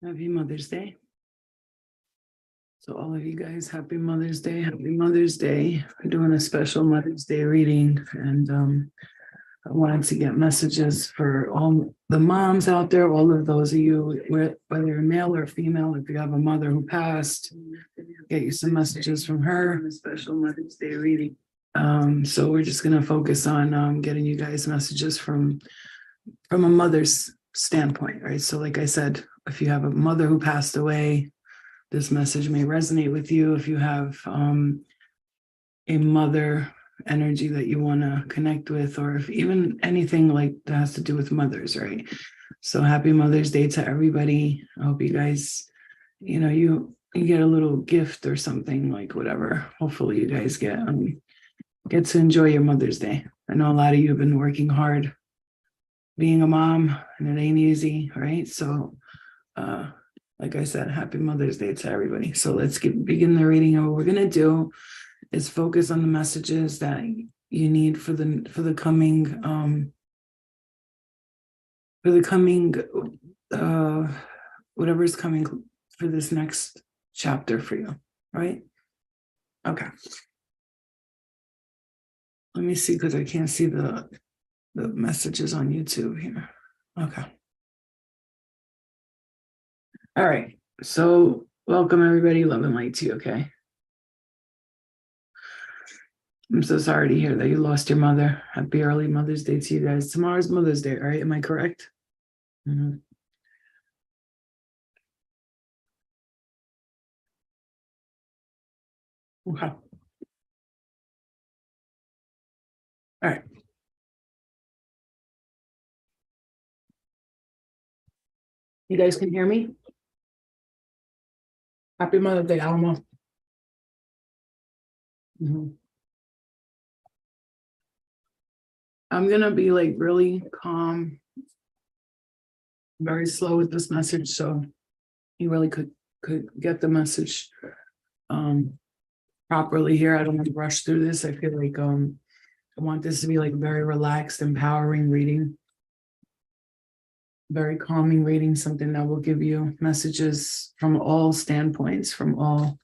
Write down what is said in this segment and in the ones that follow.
Happy Mother's Day. So all of you guys, happy Mother's Day. Happy Mother's Day. We're doing a special Mother's Day reading. And I wanted to get messages for all the moms out there, all of those of you, whether you're male or female, if you have a mother who passed, get you some messages from her. A special Mother's Day reading. So we're just going to focus on getting you guys messages from a mother's standpoint, right? So like I said, if you have a mother who passed away, this message may resonate with you. If you have a mother energy that you want to connect with, or if even anything like that has to do with mothers, right? So happy Mother's Day to everybody. I hope you guys, you get a little gift or something, like whatever. Hopefully you guys get to enjoy your Mother's Day. I know a lot of you have been working hard being a mom, and it ain't easy, right? So like I said, happy Mother's Day to everybody. So let's begin the reading. And what we're gonna do is focus on the messages that you need for the coming whatever's coming for this next chapter for you, right? Okay. Let me see, because I can't see the messages on YouTube here. Okay. All right. So welcome everybody. Love and light to you, okay? I'm so sorry to hear that you lost your mother. Happy early Mother's Day to you guys. Tomorrow's Mother's Day, right? Am I correct? Mm-hmm. Okay. All right. You guys can hear me? Happy Mother's Day, Alma. Mm-hmm. I'm gonna be like really calm, very slow with this message, so you really could get the message properly here. I don't want to rush through this. I feel like I want this to be like very relaxed, empowering reading, very calming reading, something that will give you messages from all standpoints, from all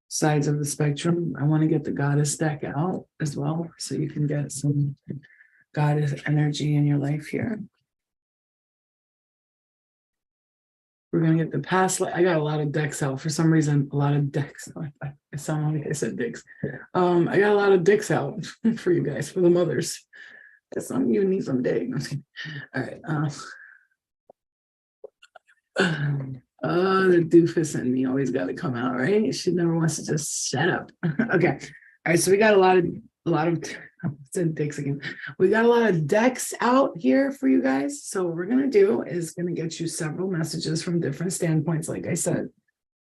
sides of the spectrum. I want to get the goddess deck out as well, so you can get some goddess energy in your life here. We're gonna get the past. I got a lot of decks out for some reason. A lot of decks. It sounded like I said dicks. I got a lot of dicks out for you guys, for the mothers. Some of you need some dick. All right. The doofus in me always got to come out, right? She never wants to just shut up. Okay. All right. So we got a lot of I said dicks again. We got a lot of decks out here for you guys. So what we're gonna do is gonna get you several messages from different standpoints, like I said.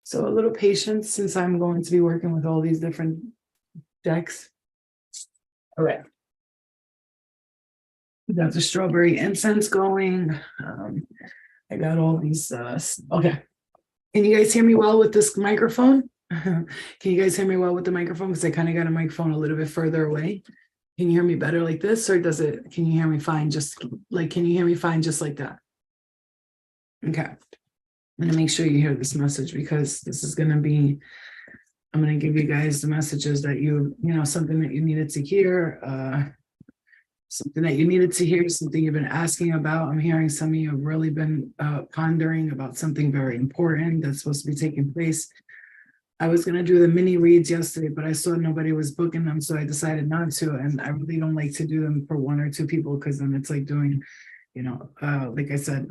So a little patience, since I'm going to be working with all these different decks. All right. We got the strawberry incense going. I got all these. Okay. Can you guys hear me well with this microphone? Can you guys hear me well with the microphone? Because I kind of got a microphone a little bit further away. Can you hear me better like this, or can you hear me fine just like that? Okay. I'm going to make sure you hear this message, because this is going to be, I'm going to give you guys the messages that something that you needed to hear, something you've been asking about. I'm hearing some of you have really been pondering about something very important that's supposed to be taking place. I was going to do the mini reads yesterday, but I saw nobody was booking them, so I decided not to. And I really don't like to do them for one or two people, because then it's like doing, like I said,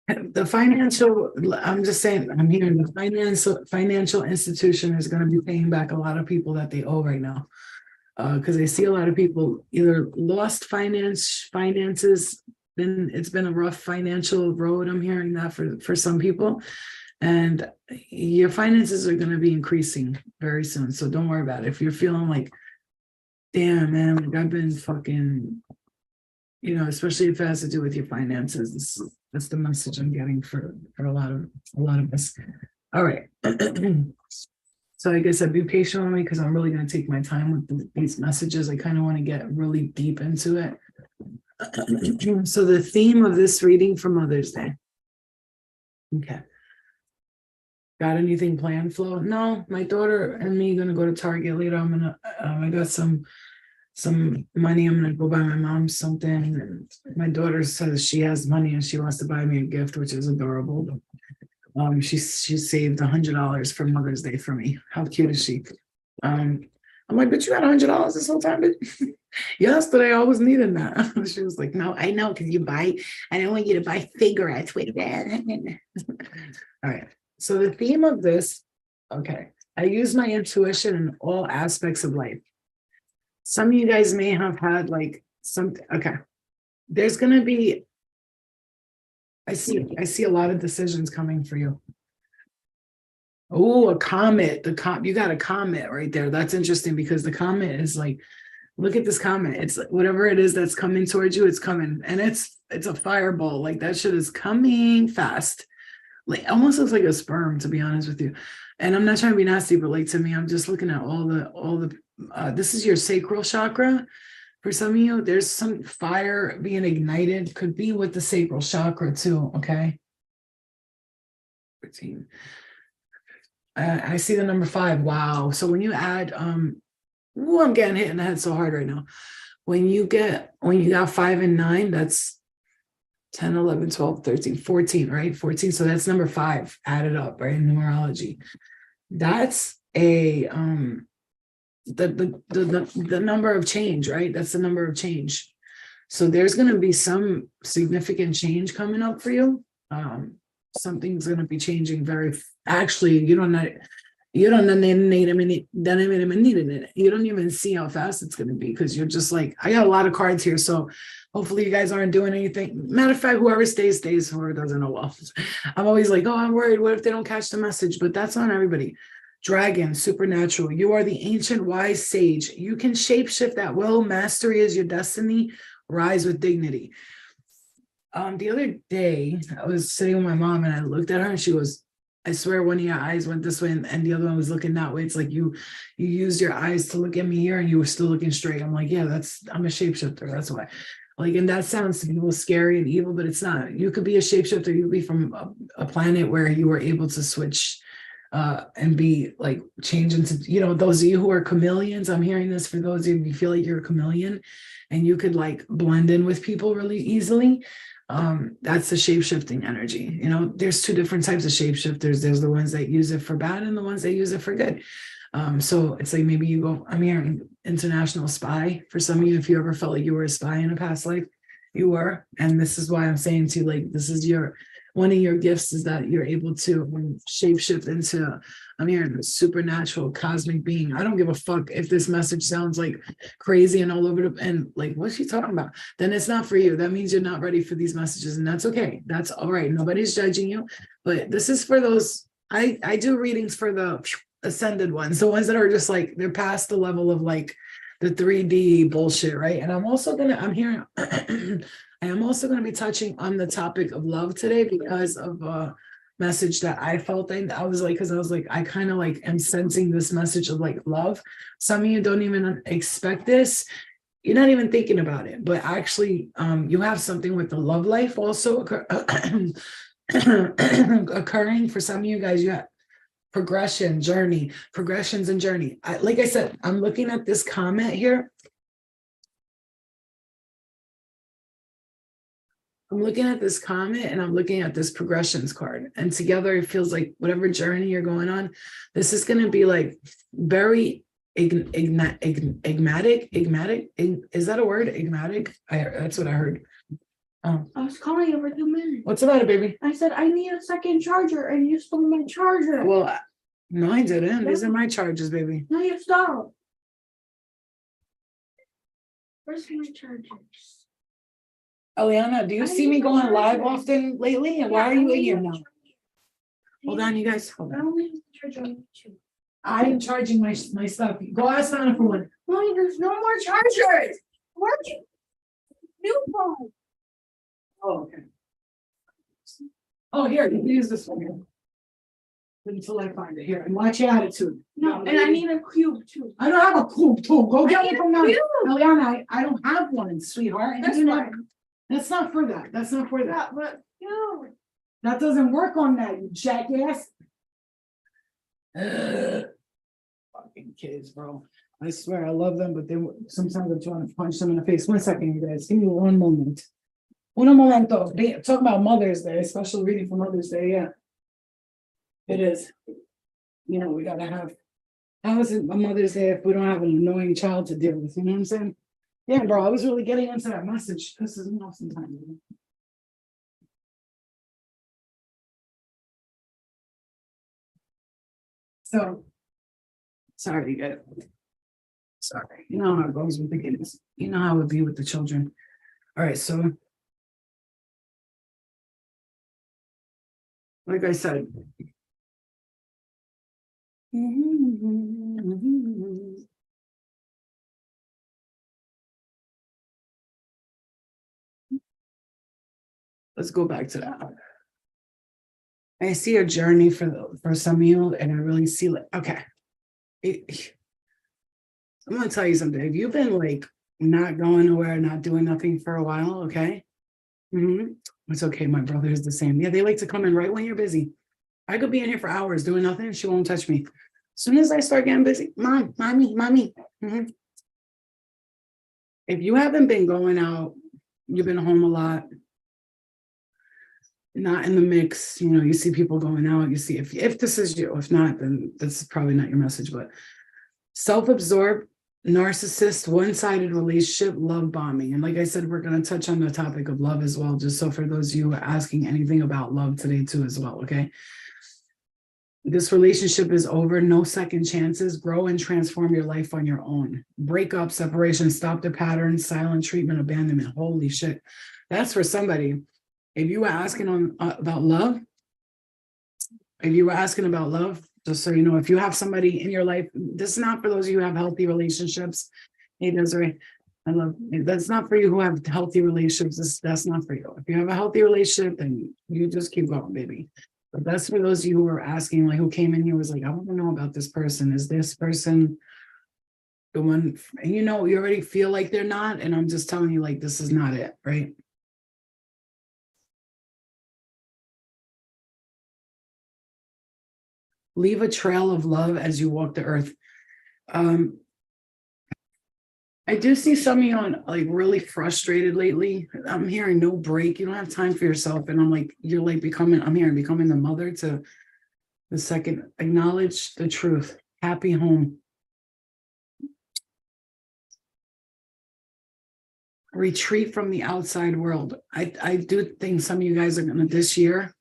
the financial, I'm just saying, I'm hearing the financial institution is going to be paying back a lot of people that they owe right now. Because I see a lot of people either lost finances, then it's been a rough financial road. I'm hearing that for some people. And your finances are going to be increasing very soon. So don't worry about it. If you're feeling like, damn, man, like I've been fucking, especially if it has to do with your finances, that's the message I'm getting for a lot of us. All right. So like I said, be patient with me, because I'm really going to take my time with these messages. I kind of want to get really deep into it. So the theme of this reading for Mother's Day Okay. Got anything planned, Flo? No, my daughter and me gonna go to Target later. I got some money. I'm gonna go buy my mom something. And my daughter says she has money and she wants to buy me a gift, which is adorable. She saved $100 for Mother's Day for me. How cute is she? I'm like, but you had $100 this whole time, but yes, but I always needed that. She was like, no, I know, because I don't want you to buy cigarettes with that. All right. So the theme of this, okay, I use my intuition in all aspects of life. Some of you guys may have had like something, okay. There's gonna be, I see a lot of decisions coming for you. Oh, a comet. You got a comet right there. That's interesting because the comet is like, look at this comet. It's whatever it is that's coming towards you, it's coming. And it's a fireball. Like that shit is coming fast. Like almost looks like a sperm, to be honest with you. And I'm not trying to be nasty, but like to me, I'm just looking at all the this is your sacral chakra. For some of you, there's some fire being ignited, could be with the sacral chakra too. Okay. 13. I see the number 5. Wow. So when you add, I'm getting hit in the head so hard right now. When you got 5 and 9, that's 10, 11, 12, 13, 14, right? 14. So that's number 5 added up, right? In numerology. That's a, the number of change, right? That's the number of change. So there's going to be some significant change coming up for you. Something's going to be changing actually, you don't even see how fast it's going to be because you're just like, I got a lot of cards here. So hopefully you guys aren't doing anything. Matter of fact, whoever stays, whoever doesn't know well. I'm always like, oh, I'm worried. What if they don't catch the message? But that's on everybody. Dragon, supernatural. You are the ancient wise sage. You can shapeshift at will. Mastery is your destiny. Rise with dignity. The other day, I was sitting with my mom and I looked at her and she goes, I swear one of your eyes went this way and the other one was looking that way. It's like you used your eyes to look at me here and you were still looking straight. I'm like, yeah, I'm a shapeshifter. That's why. Like, and that sounds to people scary and evil, but it's not. You could be a shapeshifter. You could be from a planet where you were able to switch and be like change into, those of you who are chameleons. I'm hearing this for those of you feel like you're a chameleon and you could like blend in with people really easily. That's the shape-shifting energy. There's 2 different types of shapeshifters. There's the ones that use it for bad and the ones that use it for good. So it's like maybe you go, I'm hearing international spy. For some of you, if you ever felt like you were a spy in a past life, you were. And this is why I'm saying to you, like, this is one of your gifts is that you're able to shapeshift into, I'm hearing a supernatural cosmic being. I don't give a fuck if this message sounds like crazy and all over and like, what's she talking about? Then it's not for you. That means you're not ready for these messages. And that's okay. That's all right. Nobody's judging you, but this is for those. I do readings for the ascended ones, the ones that are just like, they're past the level of like the 3D bullshit, right? And I'm hearing, I am also going to be touching on the topic of love today because of a message that I felt. I was like, I kind of like am sensing this message of like love. Some of you don't even expect this. You're not even thinking about it, but actually you have something with the love life also occurring. For some of you guys. You have progressions and journey. Like I said, I'm looking at this comment here. I'm looking at this comment and I'm looking at this progressions card, and together it feels like whatever journey you're going on, this is going to be like very igmatic. Is that a word? Igmatic? That's what I heard. I was calling you for 2 minutes. What's the matter, baby? I said, I need a second charger and you stole my charger. Well, no, I didn't. These are my charges, baby. No, you stole. Where's my chargers? Eliana, do you see me going live often lately? And why are you in here now? Hold on, you guys. Hold on. I am charging my stuff. Go ask Anna for one. No, there's no more chargers. Where'd you? New phone. Oh, okay. Oh, here, you can use this one here. Until I find it here. And watch your attitude. No, and I need a cube too. I don't have a cube too. Go get one from now. Cube. Eliana, I don't have one, sweetheart. That's And fine. that's not for that. That's not for that. But cube. That doesn't work on that, you jackass. Fucking kids, bro. I swear I love them, but sometimes I'm trying to punch them in the face. 1 second, you guys. Give me 1 moment. Un momento. Talk about Mother's Day, special reading for Mother's Day. Yeah, it is. You know, we gotta have. How is it a Mother's Day if we don't have an annoying child to deal with? You know what I'm saying? Yeah, bro. I was really getting into that message. This is me off sometimes. So, sorry, you guys. Sorry. You know how it goes with the kids. You know how it be with the children. All right, so. Like I said. Let's go back to that. I see a journey for some of you, and I really see like, okay. I'm gonna tell you something. If you've been like not going nowhere, not doing nothing for a while, okay. It's okay. My brother is the same. Yeah, they like to come in right when you're busy. I could be in here for hours doing nothing, and she won't touch me. As soon as I start getting busy, mommy. If you haven't been going out, you've been home a lot, not in the mix, you know, you see people going out, you see if this is you, if not, then this is probably not your message, but self-absorbed, narcissist, one-sided relationship, love bombing. And like I said, we're going to touch on the topic of love as well, just so for those of you who are asking anything about love today too as well, okay? This relationship is over, no second chances. Grow and transform your life on your own. Breakup, separation, stop the pattern, silent treatment, abandonment. Holy shit. That's for somebody. If you were asking about love, just so you know, if you have somebody in your life, this is not for those of you who have healthy relationships. Hey, Desiree, that's not for you who have healthy relationships. That's not for you. If you have a healthy relationship, then you just keep going, baby. But that's for those of you who are asking, like, who came in here was like, I want to know about this person. Is this person the one? And you know, you already feel like they're not. And I'm just telling you, like, this is not it, right? Leave a trail of love as you walk the earth. I do see some of you on like really frustrated lately. I'm hearing no break. You don't have time for yourself. And I'm like, you're like becoming the mother to the second. Acknowledge the truth. Happy home. Retreat from the outside world. I do think some of you guys are gonna this year.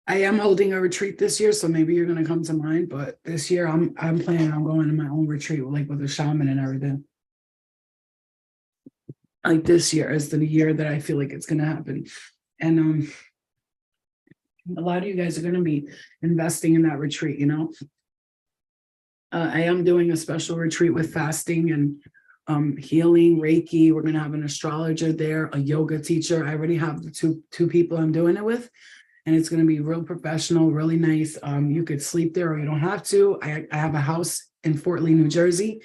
I am holding a retreat this year, so maybe you're gonna come to mine. But this year, I'm planning on going to my own retreat, like with a shaman and everything. Like this year is the year that I feel like it's gonna happen, and a lot of you guys are gonna be investing in that retreat. You know, I am doing a special retreat with fasting and healing, Reiki. We're gonna have an astrologer there, a yoga teacher. I already have the two people I'm doing it with. And it's going to be real professional, really nice. You could sleep there or you don't have to. I have a house in Fort Lee, New Jersey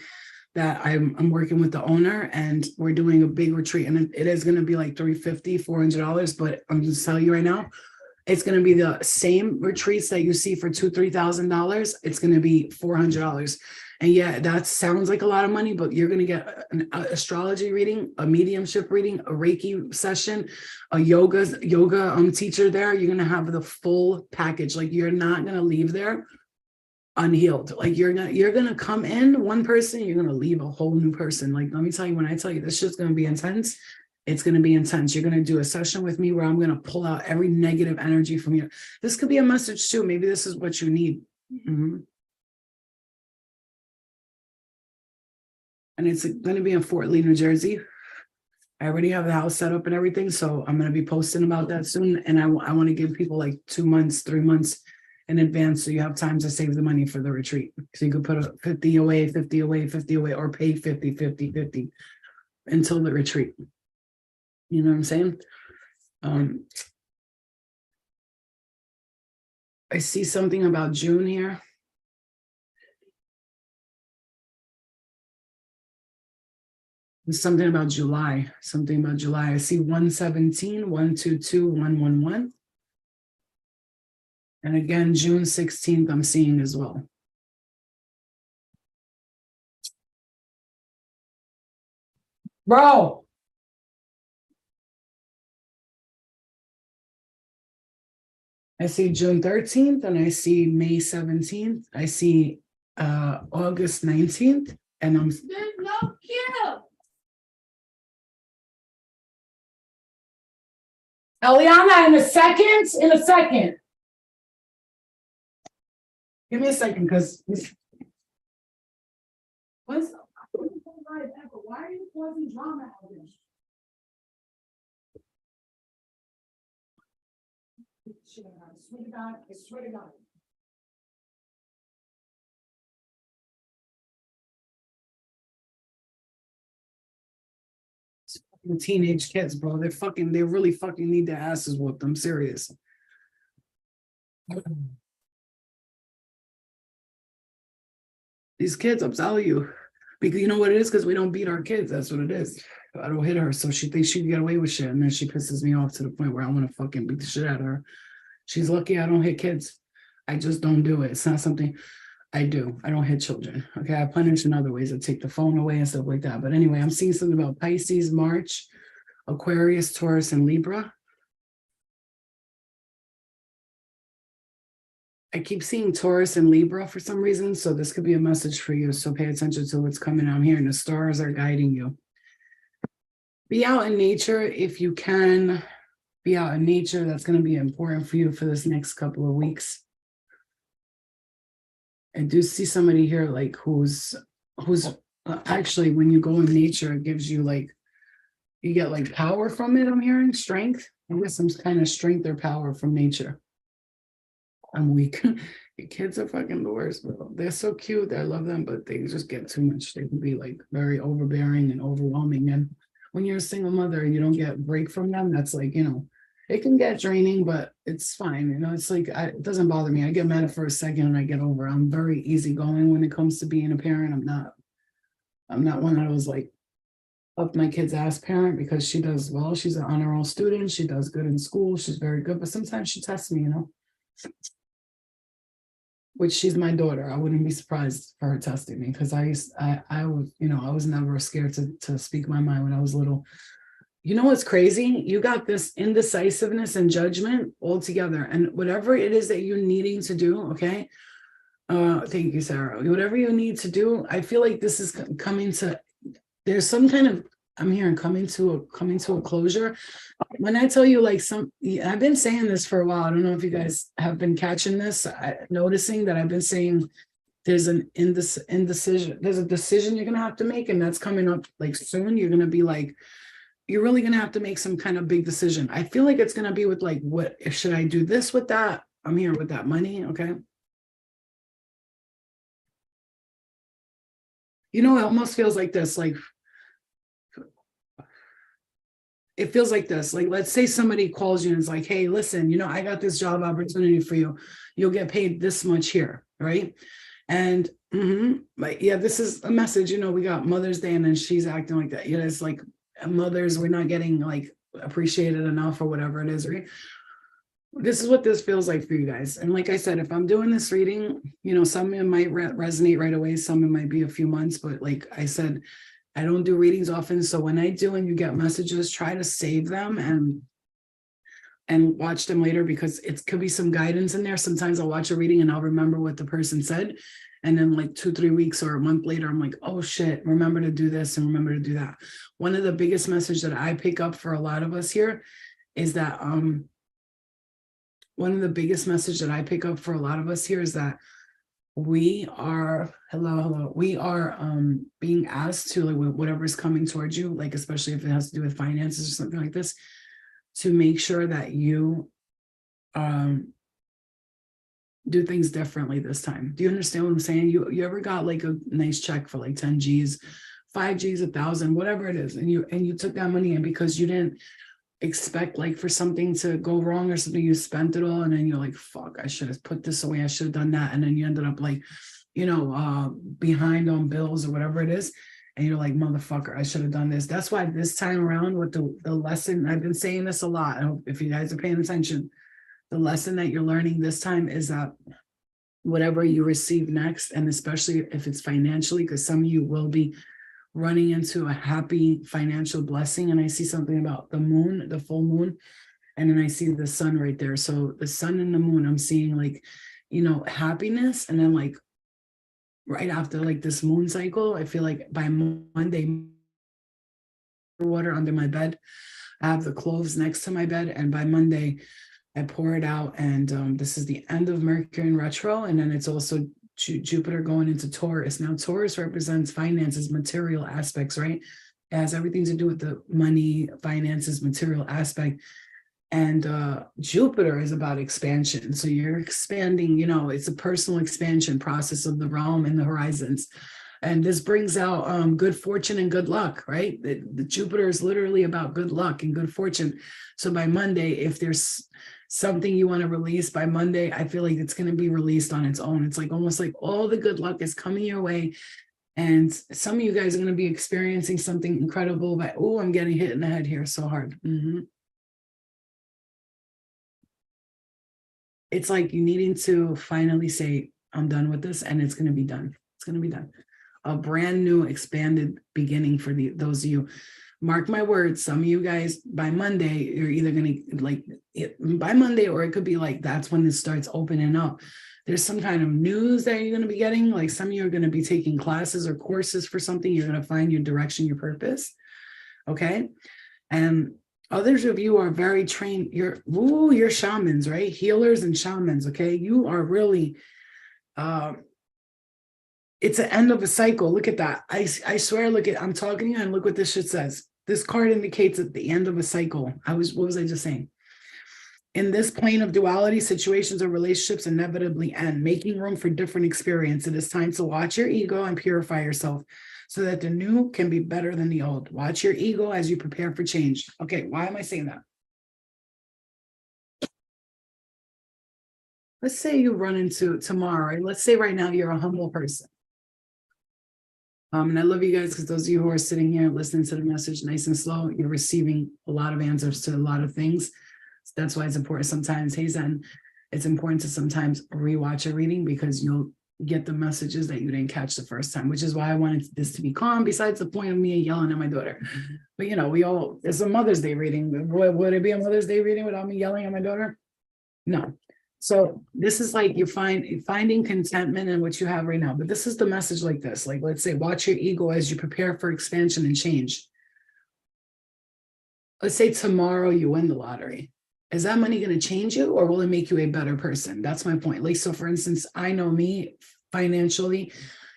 that I'm working with the owner, and we're doing a big retreat. And it is going to be like $350, $400. But I'm just telling you right now, it's going to be the same retreats that you see for $2,000, $3,000. It's going to be $400. And yeah, that sounds like a lot of money, but you're going to get an astrology reading, a mediumship reading, a Reiki session, a yoga teacher there. You're going to have the full package. Like, you're not going to leave there unhealed. Like, you're going to come in one person, you're going to leave a whole new person. Like, let me tell you, when I tell you this shit's going to be intense, it's going to be intense. You're going to do a session with me where I'm going to pull out every negative energy from you. This could be a message too. Maybe this is what you need. And it's going to be in Fort Lee, New Jersey. I already have the house set up and everything, so I'm going to be posting about that soon. And I want to give people like 2 months, 3 months in advance, so you have time to save the money for the retreat. So you could put a 50 away, 50 away, 50 away, or pay 50, 50, 50 until the retreat. You know what I'm saying? I see something about June here. There's something about July. I see 117, 122, 111. And again, June 16th, I'm seeing as well. Bro. I see June 13th and I see May 17th. I see August 19th and I'm There's no queue. Eliana, in a second. Give me a second, because what's why are you causing drama out there? I swear to God. The teenage kids, bro, they really fucking need their asses whooped. I'm serious. These kids, I'm telling you, because you know what it is, because we don't beat our kids. That's what it is. I don't hit her, so she thinks she can get away with shit, and then she pisses me off to the point where I want to fucking beat the shit out of her. She's lucky I don't hit kids. I just don't do it. It's not something I do. I don't hit children. Okay, I punish in other ways. I take the phone away and stuff like that. But anyway, I'm seeing something about Pisces, March, Aquarius, Taurus, and Libra. I keep seeing Taurus and Libra for some reason, so this could be a message for you. So pay attention to what's coming out here, and the stars are guiding you. Be out in nature if you can. Be out in nature. That's going to be important for you for this next couple of weeks. I do see somebody here like who's actually, when you go in nature, it gives you like, you get like power from it. I'm hearing strength. I guess some kind of strength or power from nature. I'm weak. Your kids are fucking the worst, bro. They're so cute. I love them, but they just get too much. They can be like very overbearing and overwhelming. And when you're a single mother and you don't get a break from them, that's like, you know, it can get draining, but it's fine. You know, it's like, it doesn't bother me. I get mad for a second and I get over. I'm very easygoing when it comes to being a parent. I'm not one that was like up my kid's ass parent, because she does well. She's an honor roll student. She does good in school. She's very good, but sometimes she tests me, you know, which she's my daughter. I wouldn't be surprised for her testing me, because I was, you know, I was never scared to speak my mind when I was little. You know what's crazy? You got this indecisiveness and judgment all together. And whatever it is that you're needing to do, okay? Thank you, Sarah. Whatever you need to do, I feel like this is coming to, there's some kind of, I'm hearing coming to a closure. When I tell you like I've been saying this for a while. I don't know if you guys have been catching this, noticing that I've been saying there's an indecision. There's a decision you're going to have to make, and that's coming up like soon. You're going to be like, you're really going to have to make some kind of big decision. I feel like it's going to be with like, what should I do this with that? I'm here with that money. Okay. You know, it almost feels like this, like, it feels like this, like, let's say somebody calls you and is like, hey, listen, you know, I got this job opportunity for you. You'll get paid this much here. Right. And like, yeah, this is a message, you know, we got Mother's Day and then she's acting like that. You know, it's like, mothers, we're not getting like appreciated enough or whatever it is, right? This is what this feels like for you guys. And like I said, if I'm doing this reading, you know, some it might resonate right away, some it might be a few months, but like I said, I don't do readings often. So when I do and you get messages, try to save them and watch them later, because it could be some guidance in there. Sometimes I'll watch a reading and I'll remember what the person said. And then like 2-3 weeks or a month later, I'm like, oh shit, remember to do this and remember to do that. One of the biggest messages that I pick up for a lot of us here is that, we are, we are being asked to, like, whatever's coming towards you, like, especially if it has to do with finances or something like this, to make sure that you do things differently this time. Do you understand what I'm saying? You ever got like a nice check for like 10 G's, 5 G's, 1,000, whatever it is, and you took that money, and because you didn't expect like for something to go wrong or something, you spent it all, and then you're like, fuck, I should have put this away, I should have done that, and then you ended up like, you know, behind on bills or whatever it is, and you're like, motherfucker, I should have done this. That's why this time around with the lesson, I've been saying this a lot, I hope if you guys are paying attention, The lesson that you're learning this time is that whatever you receive next, and especially if it's financially, because some of you will be running into a happy financial blessing. And I see something about the moon, the full moon, and then I see the sun right there. So the sun and the moon, I'm seeing like, happiness. And then like right after like this moon cycle, I feel like by Monday, water under my bed. I have the cloves next to my bed, and by Monday, I pour it out. And this is the end of Mercury in retro, and then it's also Jupiter going into Taurus. Now, Taurus represents finances, material aspects, right? It has everything to do with the money, finances, material aspect. And Jupiter is about expansion. So you're expanding, it's a personal expansion process of the realm and the horizons. And this brings out good fortune and good luck, right? The Jupiter is literally about good luck and good fortune. So by Monday, if there's something you want to release by Monday, I feel like it's going to be released on its own. It's like almost like all the good luck is coming your way. And some of you guys are going to be experiencing something incredible. But, oh, I'm getting hit in the head here so hard. It's like you needing to finally say, I'm done with this, and it's going to be done. It's going to be done. A brand new expanded beginning for those of you. Mark my words, some of you guys by Monday, you're either going to like by Monday, or it could be like that's when it starts opening up. There's some kind of news that you're going to be getting. Like some of you are going to be taking classes or courses for something. You're going to find your direction, your purpose. Okay. And others of you are very trained. You're shamans, right? Healers and shamans. Okay. You are really, it's an end of a cycle. Look at that. I swear, I'm talking to you and look what this shit says. This card indicates at the end of a cycle. What was I just saying? In this plane of duality, situations or relationships inevitably end, making room for different experience. It is time to watch your ego and purify yourself so that the new can be better than the old. Watch your ego as you prepare for change. Okay, why am I saying that? Let's say you run into tomorrow, right? Let's say right now you're a humble person. And I love you guys because those of you who are sitting here listening to the message nice and slow, you're receiving a lot of answers to a lot of things. So that's why it's important sometimes, hey Zen, it's important to sometimes rewatch a reading because you'll get the messages that you didn't catch the first time, which is why I wanted this to be calm, besides the point of me yelling at my daughter. But it's a Mother's Day reading. Would it be a Mother's Day reading without me yelling at my daughter? No. So this is like you're finding contentment in what you have right now. But this is the message like this. Like, let's say, watch your ego as you prepare for expansion and change. Let's say tomorrow you win the lottery. Is that money going to change you, or will it make you a better person? That's my point. Like, so for instance, I know me financially,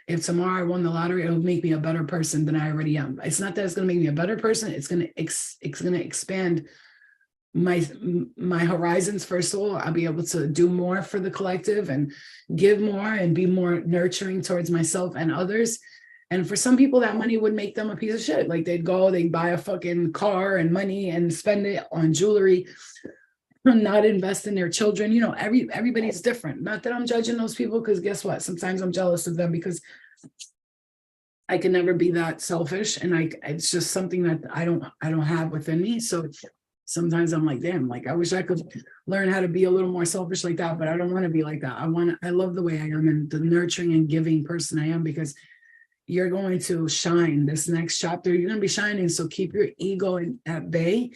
if tomorrow I won the lottery, it would make me a better person than I already am. It's not that it's going to make me a better person. It's going to expand my horizons. First of all, I'll be able to do more for the collective and give more and be more nurturing towards myself and others. And for some people, that money would make them a piece of shit. Like they'd buy a fucking car and money and spend it on jewelry, not invest in their children. Everybody's different. Not that I'm judging those people, because guess what? Sometimes I'm jealous of them because I can never be that selfish, and it's just something that I don't have within me. So sometimes I'm like, damn, like I wish I could learn how to be a little more selfish like that, but I don't want to be like that. I love the way I am and the nurturing and giving person I am, because you're going to shine this next chapter. You're going to be shining. So keep your ego at bay.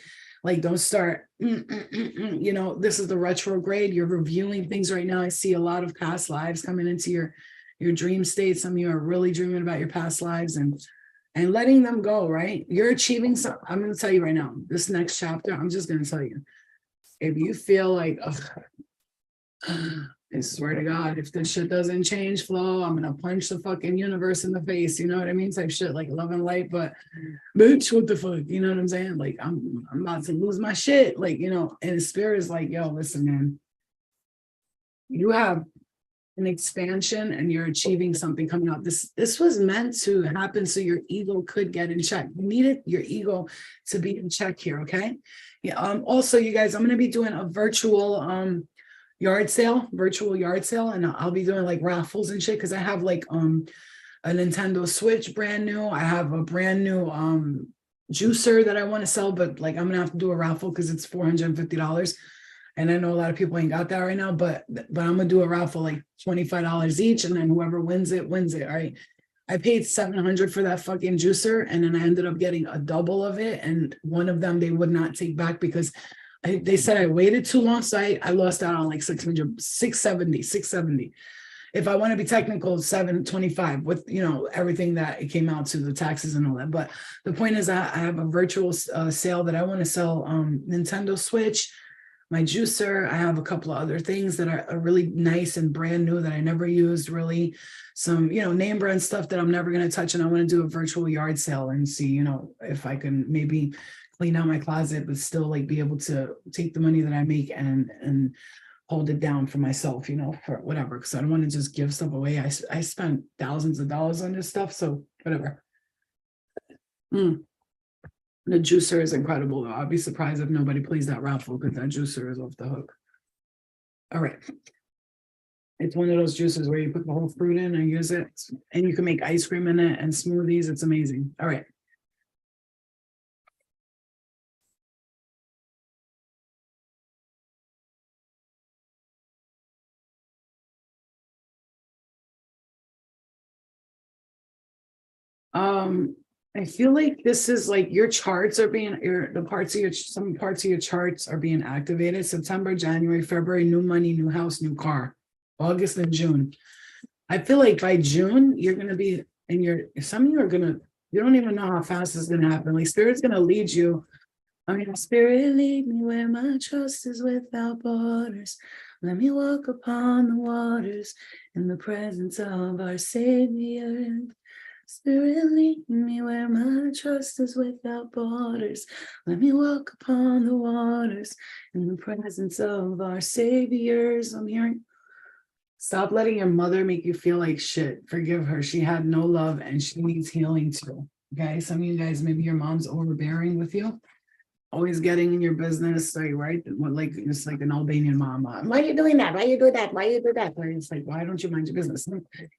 Like, don't start, this is the retrograde. You're reviewing things right now. I see a lot of past lives coming into your dream state. Some of you are really dreaming about your past lives and letting them go, right? You're achieving some. I'm going to tell you right now, this next chapter, I'm just going to tell you, if you feel like, I swear to God, if this shit doesn't change, Flo, I'm going to punch the fucking universe in the face. You know what I mean? Type shit, like Love and Light, but bitch, what the fuck? You know what I'm saying? Like, I'm about to lose my shit. Like, and the spirit is like, yo, listen, man, you have an expansion and you're achieving something coming out. This was meant to happen so your ego could get in check. You needed your ego to be in check here, okay? Yeah. Also, you guys, I'm going to be doing a virtual virtual yard sale, and I'll be doing like raffles and shit, because I have like a Nintendo Switch brand new. I have a brand new juicer that I want to sell, but like I'm gonna have to do a raffle because it's $450. And I know a lot of people ain't got that right now, but I'm gonna do a raffle like $25 each, and then whoever wins it, wins it. All right. I paid 700 for that fucking juicer, and then I ended up getting a double of it. And one of them they would not take back because they said I waited too long. So I lost out on like 670. If I want to be technical, 725 with, you know, everything that it came out to, the taxes and all that. But the point is, I have a virtual sale that I want to sell Nintendo Switch, my juicer. I have a couple of other things that are really nice and brand new that I never used really. Some, you know, name brand stuff that I'm never going to touch. And I want to do a virtual yard sale and see, you know, if I can maybe clean out my closet, but still like be able to take the money that I make and hold it down for myself, you know, for whatever, because I don't want to just give stuff away. I spent thousands of dollars on this stuff, so whatever. The juicer is incredible, though. I'll be surprised if nobody plays that raffle because that juicer is off the hook. All right. It's one of those juices where you put the whole fruit in and use it, and you can make ice cream in it and smoothies. It's amazing. All right. I feel like this is like your charts are being some parts of your charts are being activated. September, January, February, new money, new house, new car. August and June. I feel like by June, you're gonna be some of you are gonna, you don't even know how fast this is gonna happen. Like Spirit's gonna lead you. I mean, Spirit lead me where my trust is without borders. Let me walk upon the waters in the presence of our Savior. Spirit lead me where my trust is without borders. Let me walk upon the waters in the presence of our saviors. I'm hearing, stop letting your mother make you feel like shit. Forgive her. She had no love and she needs healing too. Okay. Some of you guys, maybe your mom's overbearing with you, always getting in your business, like, right? Like it's like an Albanian mom. Why are you doing that? Why you do that? Why you do that? It's like, why don't you mind your business?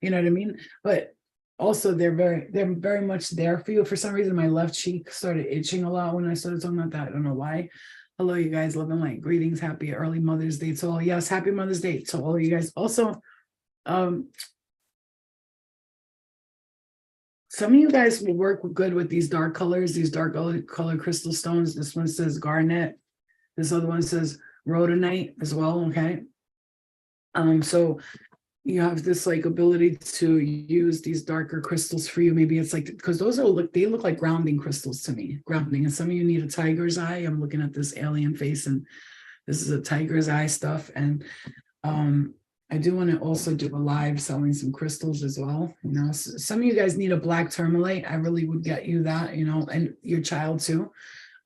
You know what I mean? But also they're very much there for you. For some reason, my left cheek started itching a lot when I started talking about that. I don't know why. Hello, you guys, love and light. Greetings, happy early Mother's Day to all. Yes, happy Mother's Day to all of you guys. Also, some of you guys will work good with these dark colors, these dark color crystal stones. This one says garnet. This other one says rhodonite as well. Okay. So you have this like ability to use these darker crystals for you. Maybe it's like, because those they look like grounding crystals to me, grounding. And some of you need a tiger's eye. I'm looking at this alien face and this is a tiger's eye stuff. And I do want to also do a live selling some crystals as well. You know, some of you guys need a black tourmaline. I really would get you that, you know, and your child too.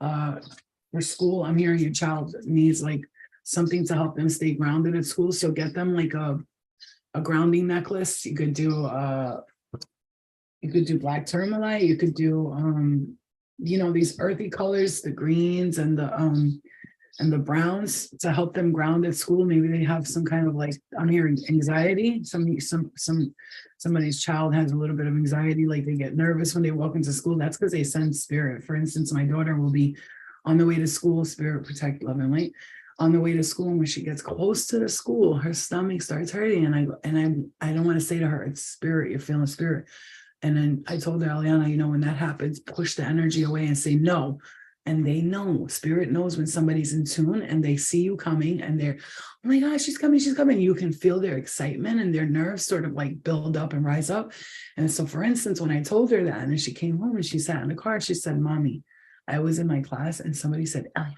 For school, I'm hearing your child needs like something to help them stay grounded at school. So get them like a grounding necklace. You could do black tourmaline. You could do you know, these earthy colors, the greens and the browns to help them ground at school. Maybe they have some kind of like, I'm hearing anxiety. Somebody's child has a little bit of anxiety, like they get nervous when they walk into school. That's because they sense spirit. For instance, my daughter will be on the way to school, spirit protect, love and light. On the way to school, and when she gets close to the school, her stomach starts hurting. And I don't want to say to her, it's spirit, you're feeling spirit. And then I told her, Aliana, you know, when that happens, push the energy away and say no. And they know, spirit knows when somebody's in tune and they see you coming and they're, oh my gosh, she's coming. You can feel their excitement and their nerves sort of like build up and rise up. And so for instance, when I told her that, and then she came home and she sat in the car, she said, Mommy, I was in my class and somebody said, Aliana,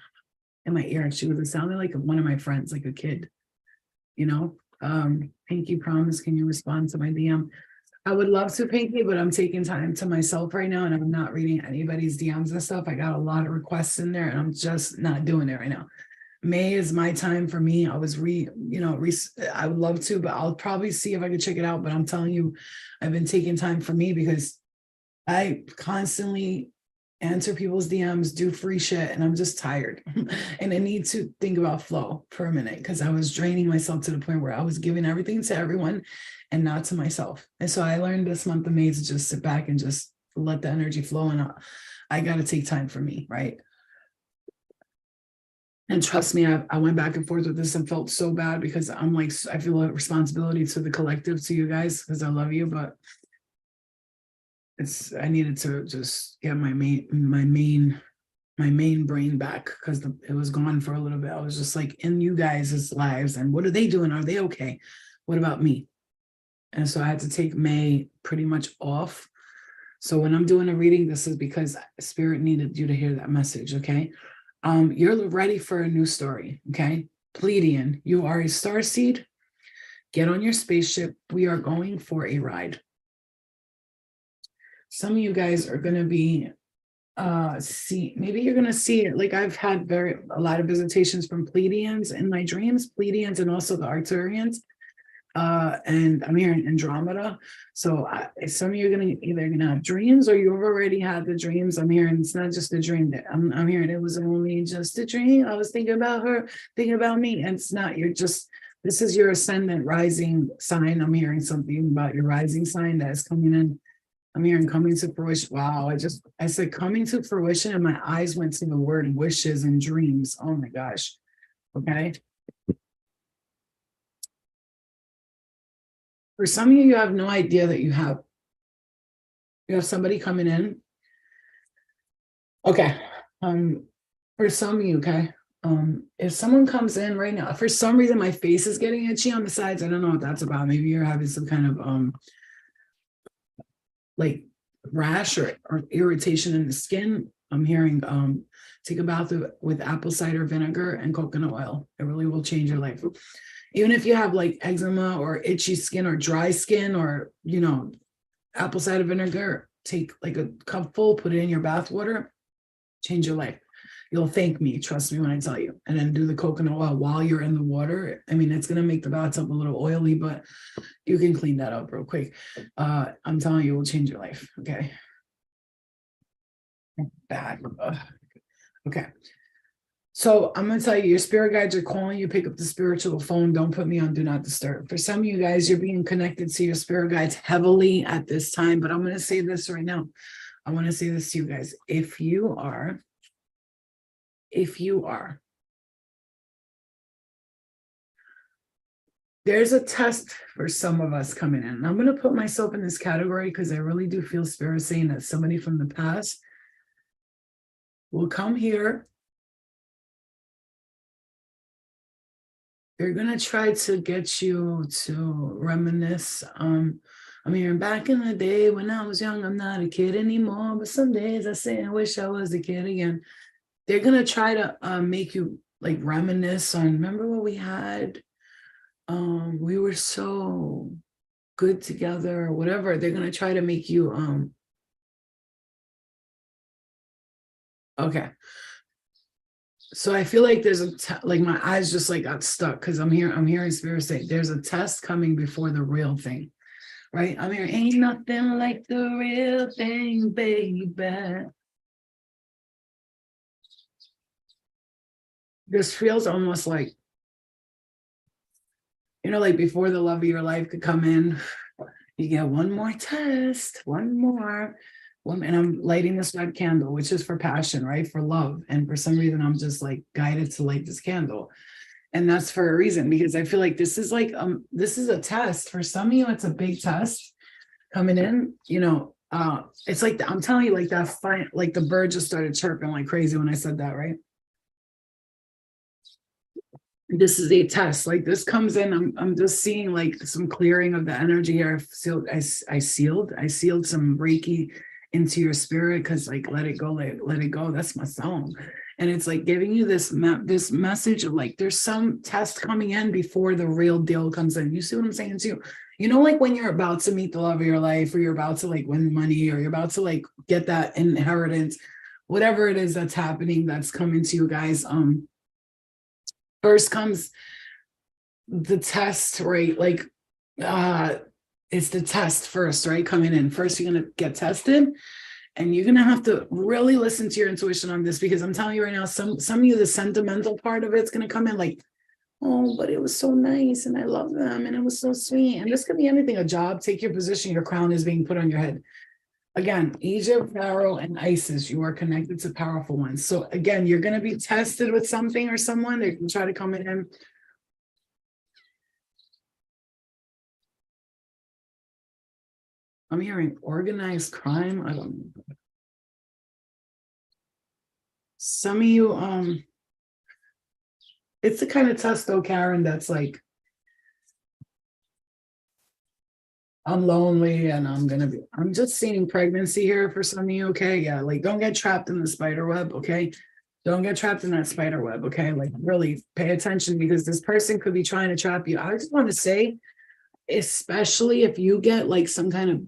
in my ear, and she was sounding like one of my friends, like a kid, you know. Pinky promise, can you respond to my DM? I would love to, Pinky, but I'm taking time to myself right now and I'm not reading anybody's DMs and stuff. I got a lot of requests in there and I'm just not doing it right now. May is my time for me. I was I would love to, but I'll probably see if I can check it out. But I'm telling you, I've been taking time for me because I constantly answer people's DMs, do free shit, and I'm just tired. And I need to think about flow for a minute because I was draining myself to the point where I was giving everything to everyone and not to myself. And so I learned this month of May to just sit back and just let the energy flow. And I got to take time for me, right? And trust me, I went back and forth with this and felt so bad because I'm like, I feel a responsibility to the collective, to you guys, because I love you, but I needed to just get my main brain back because it was gone for a little bit. I was just like in you guys' lives and what are they doing? Are they okay? What about me? And so I had to take May pretty much off. So when I'm doing a reading, this is because Spirit needed you to hear that message, okay? You're ready for a new story, okay? Pleiadian, you are a starseed. Get on your spaceship. We are going for a ride. Some of you guys are going to be maybe you're going to see it. Like I've had a lot of visitations from Pleiadians in my dreams, Pleiadians and also the Arcturians. And I'm hearing Andromeda. So some of you are either gonna have dreams or you've already had the dreams. I'm hearing it's not just a dream. That I'm hearing it was only just a dream. I was thinking about her, thinking about me, and it's not. This is your ascendant rising sign. I'm hearing something about your rising sign that is coming in. I'm hearing coming to fruition. Wow, I said coming to fruition, and my eyes went to the word wishes and dreams. Oh my gosh. Okay. For some of you, you have no idea that you have somebody coming in. Okay. For some of you, okay. If someone comes in right now, for some reason my face is getting itchy on the sides. I don't know what that's about. Maybe you're having some kind of like rash or irritation in the skin. I'm hearing take a bath with apple cider vinegar and coconut oil. It really will change your life. Even if you have like eczema or itchy skin or dry skin or, apple cider vinegar, take like a cup full, put it in your bath water, change your life. You'll thank me, trust me when I tell you. And then do the coconut oil while you're in the water. I mean, it's going to make the bathtub a little oily, but you can clean that up real quick. I'm telling you, it will change your life. Okay. Bad. Okay. So I'm going to tell you, your spirit guides are calling you, pick up the spiritual phone. Don't put me on do not disturb. For some of you guys, you're being connected to your spirit guides heavily at this time, but I'm going to say this right now. I want to say this to you guys. If you are, there's a test for some of us coming in. And I'm going to put myself in this category because I really do feel spirit saying that somebody from the past will come here. They're going to try to get you to reminisce. I'm hearing back in the day when I was young, I'm not a kid anymore, but some days I say I wish I was a kid again. They're going to try to make you like reminisce on, remember what we had? We were so good together or whatever. They're going to try to make you, okay. So I feel like there's like my eyes just like got stuck because I'm hearing spirit say there's a test coming before the real thing, right? I'm hearing ain't nothing like the real thing, baby. This feels almost like, like before the love of your life could come in, you get one more test, one more. And I'm lighting this red candle, which is for passion, right? For love. And for some reason, I'm just like guided to light this candle. And that's for a reason, because I feel like this is like, this is a test. For some of you, it's a big test coming in, it's like, I'm telling you, like that fine, like the bird just started chirping like crazy when I said that, right? This is a test. Like this comes in, I'm just seeing like some clearing of the energy here. I sealed some Reiki into your spirit because like let it go, let it go. That's my song. And it's like giving you this message of like there's some test coming in before the real deal comes in. You see what I'm saying too? Like when you're about to meet the love of your life, or you're about to like win money, or you're about to like get that inheritance, whatever it is that's happening, that's coming to you guys. First comes the test, right? Like it's the test first, right? Coming in first, you're gonna get tested, and you're gonna have to really listen to your intuition on this, because I'm telling you right now, some of you, the sentimental part of it's gonna come in like, oh, but it was so nice and I love them and it was so sweet. And this could be anything, a job, take your position, your crown is being put on your head. Again, Egypt, Pharaoh, and Isis, you are connected to powerful ones. So again, you're going to be tested with something or someone. They can try to come in. I'm hearing organized crime. I don't know. Some of you, it's the kind of test though, Karen, that's like, I'm lonely and I'm just seeing pregnancy here for some of you, okay? Yeah, like don't get trapped in the spider web, okay? Don't get trapped in that spider web, okay? Like really pay attention because this person could be trying to trap you. I just want to say, especially if you get like some kind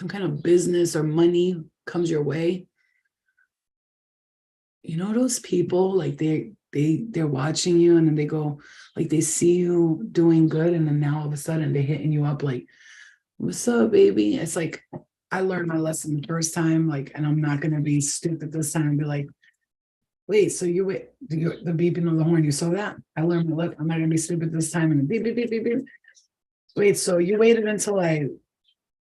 of business or money comes your way, you know, those people like they're watching you and then they go like they see you doing good and then now all of a sudden they're hitting you up like, what's up, baby? It's like I learned my lesson the first time, like, and I'm not gonna be stupid this time and be like, wait, so the beeping of the horn, you saw that? I learned my lesson. I'm not gonna be stupid this time and beep, beep, beep, beep, beep. Wait, so you waited until I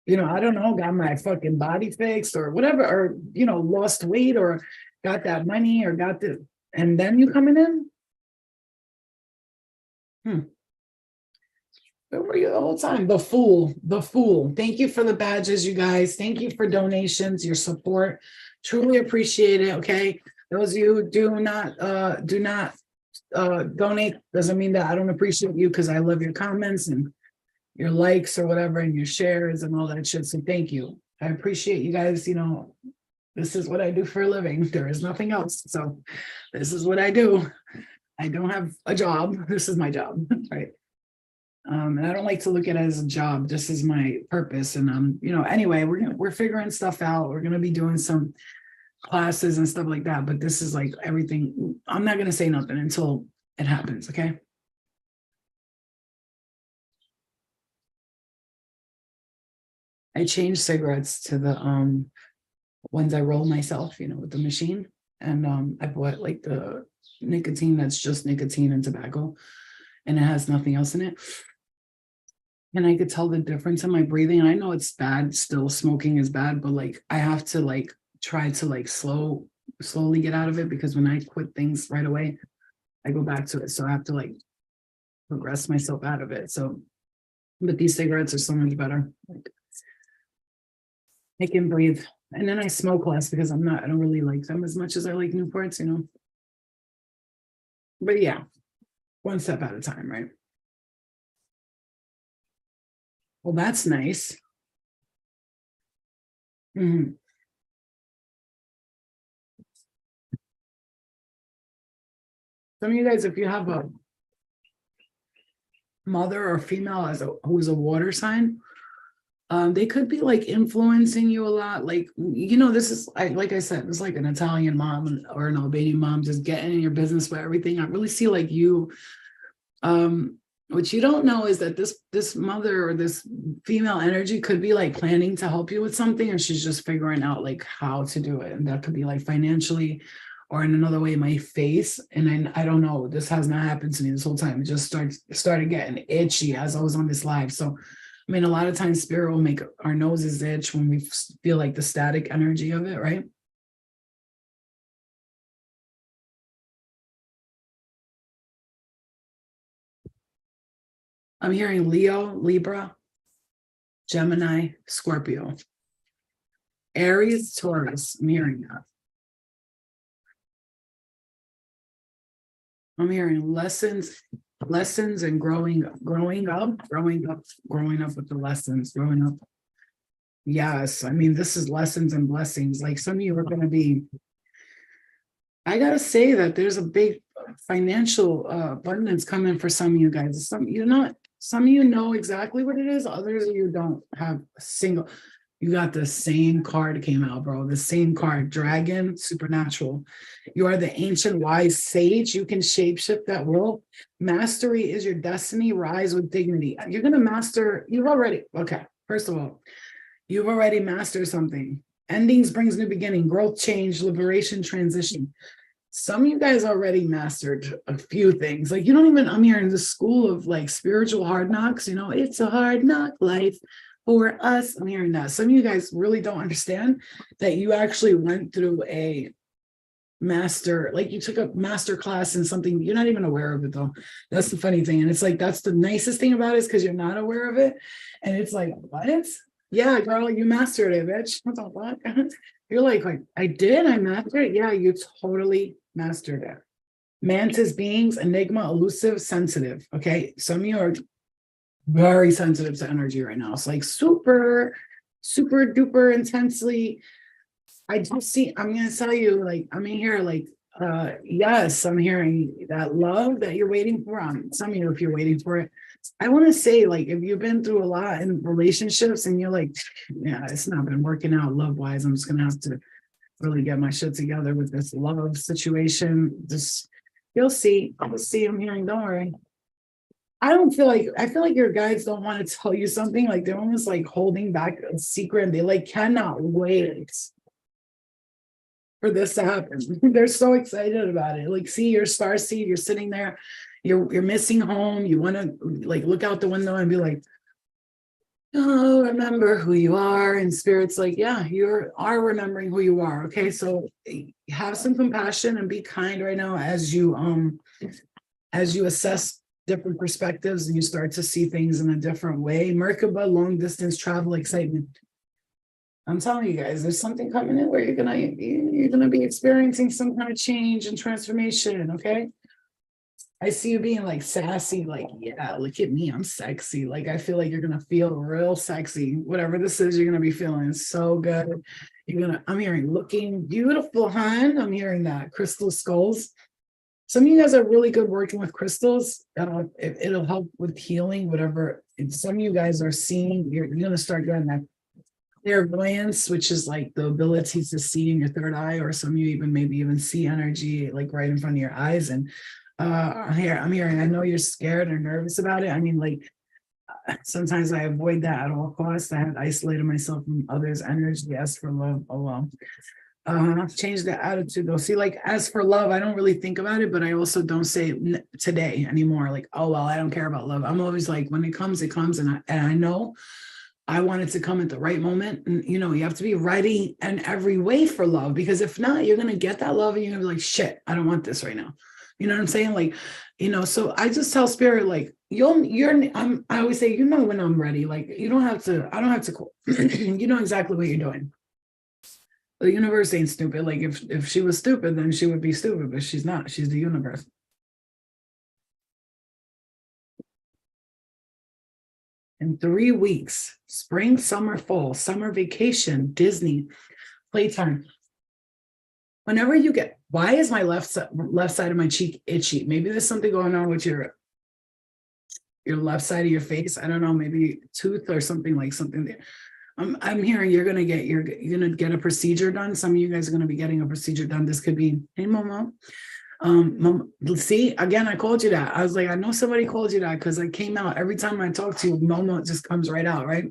don't know, got my fucking body fixed or whatever, or lost weight or got that money or and then you coming in? Where were you the whole time? The fool. Thank you for the badges, you guys. Thank you for donations, your support. Truly appreciate it. Okay. Those of you who do not donate doesn't mean that I don't appreciate you because I love your comments and your likes or whatever and your shares and all that shit. So thank you. I appreciate you guys. This is what I do for a living. There is nothing else. So this is what I do. I don't have a job. This is my job, right? And I don't like to look at it as a job. This is my purpose. And anyway, we're figuring stuff out. We're gonna be doing some classes and stuff like that. But this is like everything. I'm not gonna say nothing until it happens. Okay. I changed cigarettes to the ones I roll myself, with the machine. And I bought like the nicotine that's just nicotine and tobacco, and it has nothing else in it. And I could tell the difference in my breathing. And I know it's bad, still smoking is bad, but like I have to like try to like slowly get out of it because when I quit things right away, I go back to it. So I have to like progress myself out of it. So, but these cigarettes are so much better. Like I can breathe. And then I smoke less because I don't really like them as much as I like Newports, But yeah, one step at a time, right? Well, that's nice. Mm-hmm. Some of you guys, if you have a mother or female who is a water sign, they could be like influencing you a lot. Like, this is like I said, it's like an Italian mom or an Albanian mom just getting in your business with everything. I really see like you. What you don't know is that this mother or this female energy could be like planning to help you with something, or she's just figuring out like how to do it. And that could be like financially or in another way, my face. And I don't know, this has not happened to me this whole time. It just started getting itchy as I was on this live. So, I mean, a lot of times spirit will make our noses itch when we feel like the static energy of it, right? I'm hearing Leo, Libra, Gemini, Scorpio, Aries, Taurus. I'm hearing that. I'm hearing lessons and growing up with the lessons, growing up. Yes, I mean, this is lessons and blessings. Like some of you are going to be, I got to say that there's a big financial abundance coming for some of you guys. Some of you know exactly what it is. Others of you don't have a single. You got the same card came out, bro. The same card, Dragon, Supernatural. You are the ancient wise sage. You can shapeshift that world. Mastery is your destiny. Rise with dignity. You're going to master. First of all, you've already mastered something. Endings brings new beginning, growth, change, liberation, transition. Some of you guys already mastered a few things. Like I'm here in the school of like spiritual hard knocks, it's a hard knock life. for us. I'm hearing that. Some of you guys really don't understand that you actually went through a master, like you took a master class in something you're not even aware of it though. That's the funny thing. And it's like, that's the nicest thing about it is because you're not aware of it. And it's like, what? Yeah, girl, you mastered it, bitch. What the fuck? You're like, I did, I mastered it. Yeah, you totally mastered it. Mantis beings, enigma, elusive, sensitive. Okay. Some of you are very sensitive to energy right now. It's like super, super duper intensely. I just see, I'm gonna tell you, like, I'm in here, like, yes, I'm hearing that love that you're waiting for. Some of you, if you're waiting for it, I want to say, like, if you've been through a lot in relationships and you're like, yeah, it's not been working out love wise, I'm just gonna have to really get my shit together with this love situation. Just, you'll see, I'll see, I'm hearing, don't worry. I feel like your guides don't want to tell you something, like they're almost like holding back a secret and they like cannot wait for this to happen. They're so excited about it. Like, see your star seed, you're sitting there, you're missing home. You want to like look out the window and be like, oh, remember who you are. And spirit's like, yeah, you are remembering who you are. Okay. So have some compassion and be kind right now as you assess different perspectives and you start to see things in a different way. Merkaba, long distance travel excitement. I'm telling you guys, there's something coming in where you're gonna be experiencing some kind of change and transformation. Okay. I see you being like sassy, like, yeah, look at me, I'm sexy. Like, I feel like you're gonna feel real sexy. Whatever this is, you're gonna be feeling so good. I'm hearing looking beautiful, hon. I'm hearing that. Crystal skulls. Some of you guys are really good working with crystals. It'll help with healing, whatever. Some of you guys are seeing, you're gonna start getting that clairvoyance, which is like the ability to see in your third eye, or some of you even maybe even see energy like right in front of your eyes. And I'm hearing, I know you're scared or nervous about it. I mean, like sometimes I avoid that at all costs. I have isolated myself from others' energy. As for love, oh well. Change the attitude though. See, like as for love, I don't really think about it, but I also don't say today anymore. Like, oh well, I don't care about love. I'm always like, when it comes, and I know I want it to come at the right moment. And you know, you have to be ready in every way for love, because if not, you're gonna get that love and you're gonna be like, shit, I don't want this right now. You know what I'm saying? Like, you know, so I just tell spirit, like, I always say, you know, when I'm ready, like, I don't have to, you know exactly what you're doing. The universe ain't stupid. Like, if she was stupid, then she would be stupid, but she's not. She's the universe. In 3 weeks, spring, summer, fall, summer vacation, Disney, playtime. Whenever you get, why is my left side of my cheek itchy? Maybe there's something going on with your left side of your face. I don't know, maybe tooth or something, like something there. I'm hearing you're gonna get a procedure done. Some of you guys are gonna be getting a procedure done. This could be, hey Momo. See, again, I called you that. I was like, I know somebody called you that because I came out every time I talk to you, Momo just comes right out, right?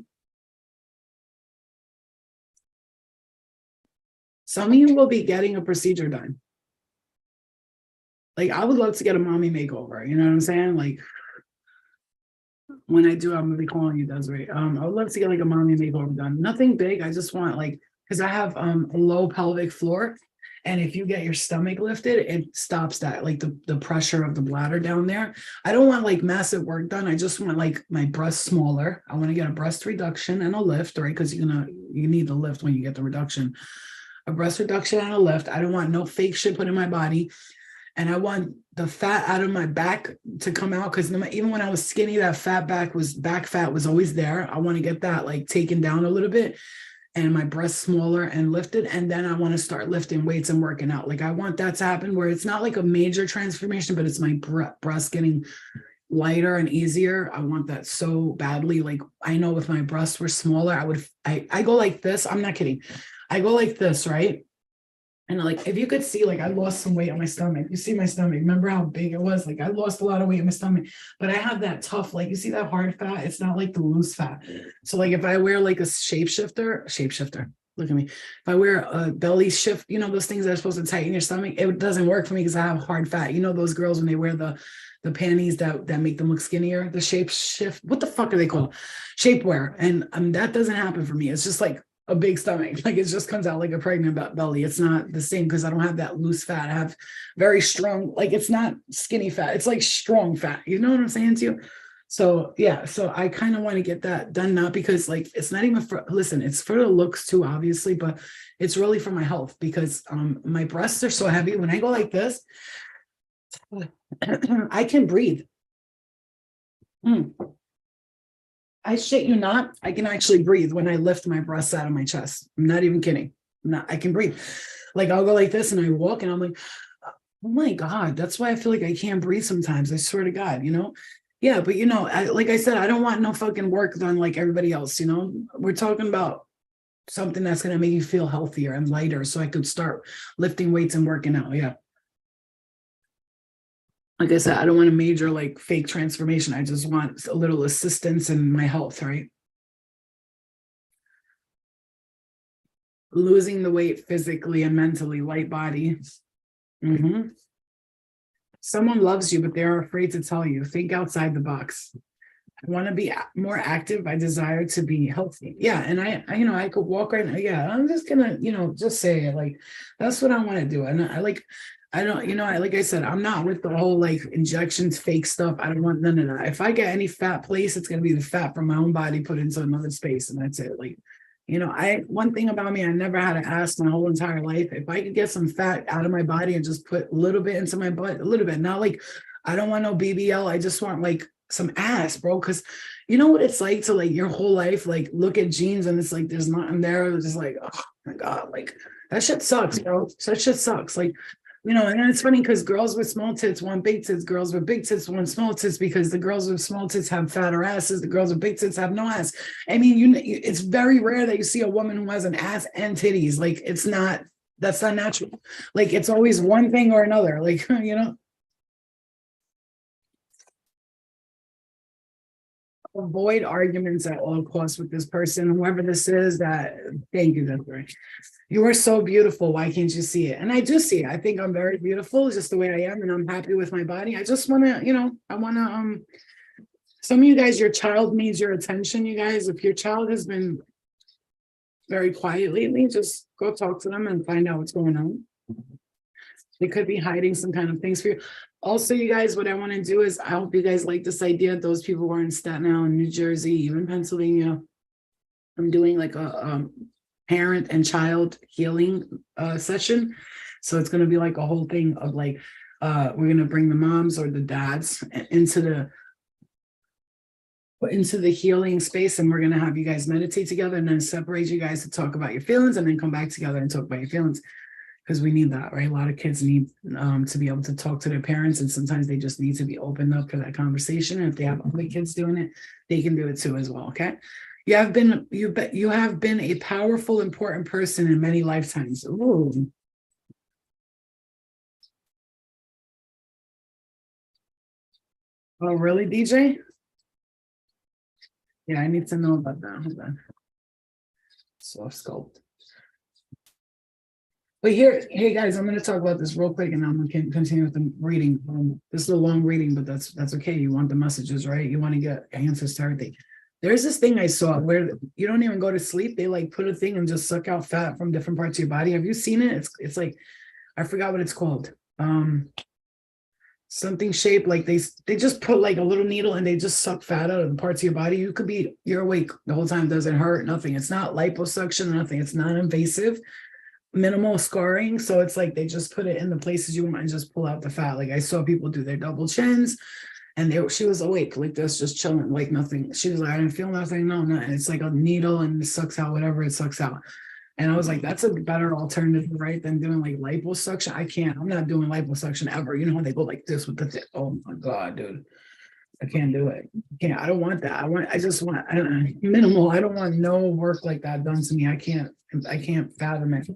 Some of you will be getting a procedure done. Like, I would love to get a mommy makeover. You know what I'm saying? Like, when I do, I'm gonna be calling you, Desiree. I would love to get like a mommy makeover done. Nothing big. I just want like, because I have a low pelvic floor. And if you get your stomach lifted, it stops that, like the pressure of the bladder down there. I don't want like massive work done. I just want like my breast smaller. I want to get a breast reduction and a lift, right? Because you need the lift when you get the reduction. A breast reduction and a lift. I don't want no fake shit put in my body. And I want the fat out of my back to come out, because even when I was skinny, that back fat was always there. I want to get that like taken down a little bit, and my breasts smaller and lifted. And then I want to start lifting weights and working out. Like, I want that to happen where it's not like a major transformation, but it's my breast getting lighter and easier. I want that so badly. Like, I know if my breasts were smaller, I go like this. I'm not kidding. I go like this, right? And like, if you could see, like, I lost some weight on my stomach. You see my stomach. Remember how big it was? Like, I lost a lot of weight in my stomach, but I have that tough, like, you see that hard fat? It's not like the loose fat. So like, if I wear like a shapeshifter, look at me. If I wear a belly shift, you know, those things that are supposed to tighten your stomach, it doesn't work for me because I have hard fat. You know, those girls when they wear the panties that make them look skinnier, the shape shift, what the fuck are they called? Shapewear. And that doesn't happen for me. It's just like a big stomach. Like it just comes out like a pregnant belly. It's not the same because I don't have that loose fat. I have very strong, like it's not skinny fat. It's like strong fat. You know what I'm saying to you? So yeah, so I kind of want to get that done, not because like it's not even for, listen, it's for the looks too, obviously, but it's really for my health because my breasts are so heavy. When I go like this, I can breathe. I shit you not, I can actually breathe when I lift my breasts out of my chest. I'm not even kidding. I can breathe. Like I'll go like this and I walk and I'm like, oh my God, that's why I feel like I can't breathe sometimes. I swear to God, you know? Yeah, but you know, like I said, I don't want no fucking work done like everybody else, you know? We're talking about something that's going to make you feel healthier and lighter so I could start lifting weights and working out. Yeah. Like I said, I don't want a major like fake transformation. I just want a little assistance in my health, right? Losing the weight physically and mentally, light body. Someone loves you, but they're afraid to tell you. Think outside the box. I want to be more active. I desire to be healthy. Yeah. And I you know, I could walk right now. Yeah. I'm just gonna, you know, just say it. Like, that's what I want to do. And I don't, you know, like I said, I'm not with the whole like injections, fake stuff. I don't want none of that. If I get any fat place, it's going to be the fat from my own body put into another space. And that's it. Like, you know, one thing about me, I never had to ask my whole entire life. If I could get some fat out of my body and just put a little bit into my butt, a little bit, not like, I don't want no BBL. I just want like some ass, bro. Cause you know what it's like to like your whole life, like look at jeans and it's like, there's nothing there. It's just like, oh my God, like that shit sucks, bro. That shit sucks. Like, you know, and it's funny because girls with small tits want big tits. Girls with big tits want small tits because the girls with small tits have fatter asses. The girls with big tits have no ass. I mean, it's very rare that you see a woman who has an ass and titties. Like, that's not natural. Like, it's always one thing or another. Like, you know. Avoid arguments at all costs with this person, whoever this is. Thank you, Desiree. You are so beautiful. Why can't you see it? And I do see it. I think I'm very beautiful, just the way I am, and I'm happy with my body. I just want to, you know, some of you guys, your child needs your attention, you guys. If your child has been very quiet lately, just go talk to them and find out what's going on. They could be hiding some kind of things for you. Also, you guys, what I want to do is, I hope you guys like this idea. Those people who are in Staten Island, New Jersey, even Pennsylvania, I'm doing like a parent and child healing session. So it's going to be like a whole thing of like, we're going to bring the moms or the dads into the healing space, and we're going to have you guys meditate together and then separate you guys to talk about your feelings and then come back together and talk about your feelings. Because we need that, right? A lot of kids need to be able to talk to their parents, and sometimes they just need to be opened up for that conversation. And if they have other kids doing it, they can do it too as well. Okay. You have been a powerful, important person in many lifetimes. Ooh. Oh, really, DJ? Yeah, I need to know about that. Hold on. Soft sculpt. But here, hey guys, I'm going to talk about this real quick, and I'm going to continue with the reading. This is a long reading, but that's okay. You want the messages, right? You want to get answers to everything. There's this thing I saw where you don't even go to sleep. They like put a thing and just suck out fat from different parts of your body. Have you seen it? It's like, I forgot what it's called. Something shaped like they just put like a little needle and they just suck fat out of the parts of your body. You're awake the whole time. Doesn't hurt, nothing. It's not liposuction, nothing. It's non-invasive. Minimal scarring, so it's like they just put it in the places you want and just pull out the fat. Like I saw people do their double chins, and she was awake like this, just chilling, like nothing. She was like, I didn't feel nothing, no, and it's like a needle and it sucks out whatever it sucks out. And I was like, that's a better alternative, right, than doing like liposuction. I'm not doing liposuction ever. You know how they go like this with the oh my God, dude. I can't do it. I don't want that. I just want minimal. I don't want no work like that done to me. I can't fathom it.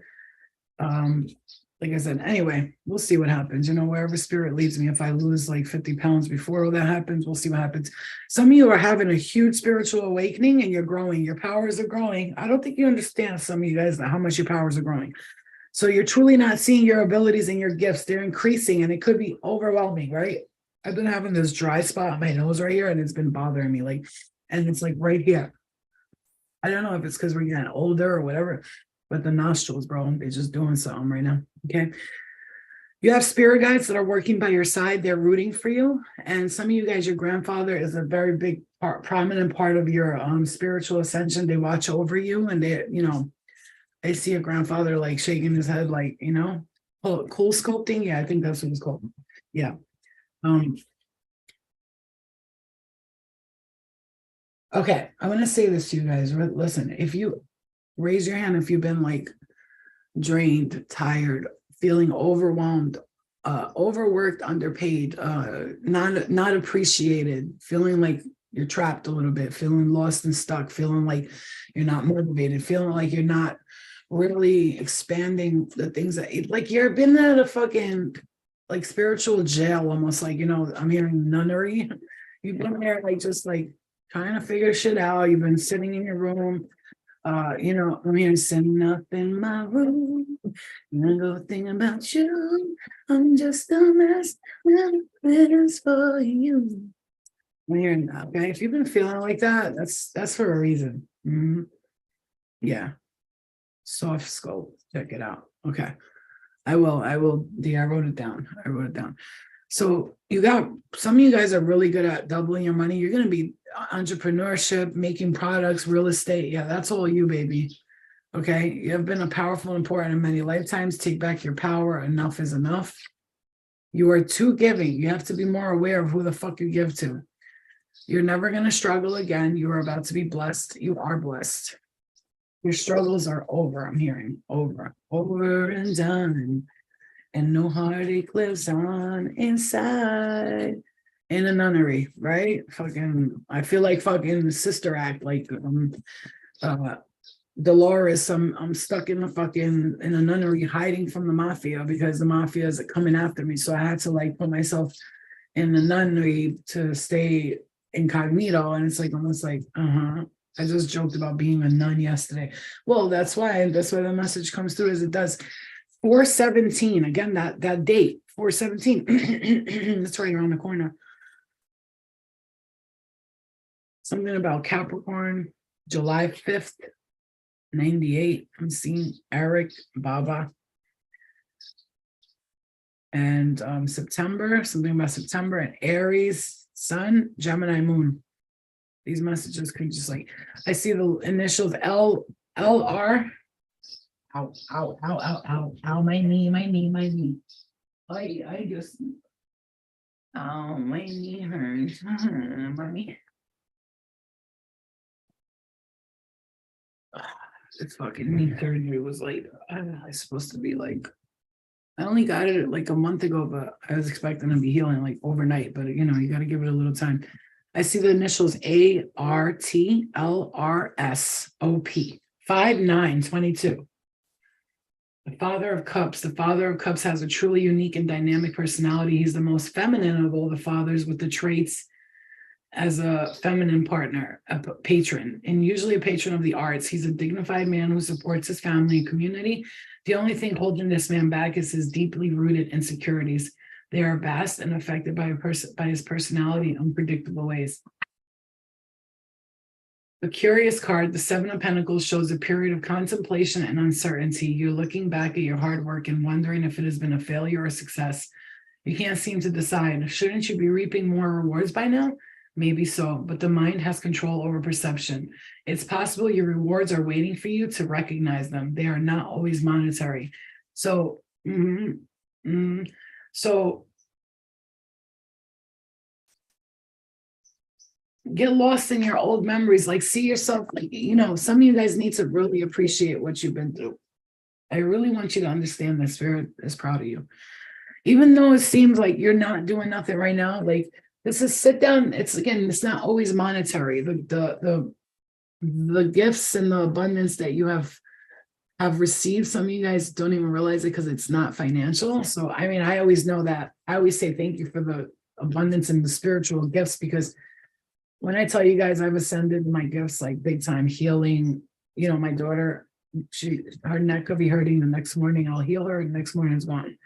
like I said, anyway, we'll see what happens. Wherever spirit leads me, if I lose like 50 pounds before all that happens, we'll see what happens. Some of you are having a huge spiritual awakening and you're growing. Your powers are growing. I don't think you understand, some of you guys, how much your powers are growing. So you're truly not seeing your abilities and your gifts. They're increasing and it could be overwhelming, right? I've been having this dry spot on my nose right here and it's been bothering me, and it's like right here. I don't know if it's because we're getting older or whatever, but the nostrils, bro, they're just doing something right now. Okay. You have spirit guides that are working by your side. They're rooting for you. And some of you guys, your grandfather is a very big prominent part of your spiritual ascension. They watch over you and I see a grandfather like shaking his head, like, cool sculpting. Yeah, I think that's what it's called. Yeah. Okay, I want to say this to you guys. Listen, if you raise your hand, if you've been like drained, tired, feeling overwhelmed, overworked, underpaid, not appreciated, feeling like you're trapped a little bit, feeling lost and stuck, feeling like you're not motivated, feeling like you're not really expanding the things that like you've been at a fucking like spiritual jail, almost like, I'm hearing nunnery. You've been there like just like trying to figure shit out. You've been sitting in your room. I'm hearing sitting up in my room. I go thinking about you. I'm just a mess. It's for you. I'm hearing that. Okay. If you've been feeling like that, that's for a reason. Yeah. Soft scope. Check it out. Okay. I will. Yeah, I wrote it down. So some of you guys are really good at doubling your money. You're going to be entrepreneurship, making products, real estate. Yeah, that's all you, baby. Okay. You have been a powerful and important in many lifetimes. Take back your power. Enough is enough. You are too giving. You have to be more aware of who the fuck you give to. You're never going to struggle again. You are about to be blessed. You are blessed. Your struggles are over. I'm hearing over and done. And no heartache lives on inside. In a nunnery, right? I feel like fucking Sister Act, like Dolores. I'm stuck in in a nunnery hiding from the mafia because the mafia is coming after me. So I had to like put myself in the nunnery to stay incognito. And it's like almost like, I just joked about being a nun yesterday. Well, that's why the message comes through as it does. 4/17, again, that date, 4/17. It's right around the corner. Something about Capricorn, July 5th, 98. I'm seeing Eric, Baba. And September, something about September, and Aries, Sun, Gemini, Moon. These messages could just like, I see the initials LR. Ow, my knee. My knee hurts. Mommy. It's fucking knee surgery was like, I was supposed to be like, I only got it like a month ago, but I was expecting to be healing like overnight, but you got to give it a little time. I see the initials ARTLRSOP, 5922. The Father of Cups. The Father of Cups has a truly unique and dynamic personality. He's the most feminine of all the fathers with the traits as a feminine partner, a patron, and usually a patron of the arts. He's a dignified man who supports his family and community. The only thing holding this man back is his deeply rooted insecurities. They are vast and affected by his personality in unpredictable ways. A curious card, the Seven of Pentacles, shows a period of contemplation and uncertainty. You're looking back at your hard work and wondering if it has been a failure or a success. You can't seem to decide. Shouldn't you be reaping more rewards by now? Maybe so, but the mind has control over perception. It's possible your rewards are waiting for you to recognize them. They are not always monetary. So, so get lost in your old memories. Like, see yourself, like, some of you guys need to really appreciate what you've been through. I really want you to understand that Spirit is proud of you. Even though it seems like you're not doing nothing right now, like, this is sit down. It's not always monetary. The gifts and the abundance that you have have received. Some of you guys don't even realize it because it's not financial. So, I mean, I always know that. I always say thank you for the abundance and the spiritual gifts, because when I tell you guys I've ascended my gifts like big time healing, my daughter, her neck could be hurting the next morning. I'll heal her, the next morning it's gone.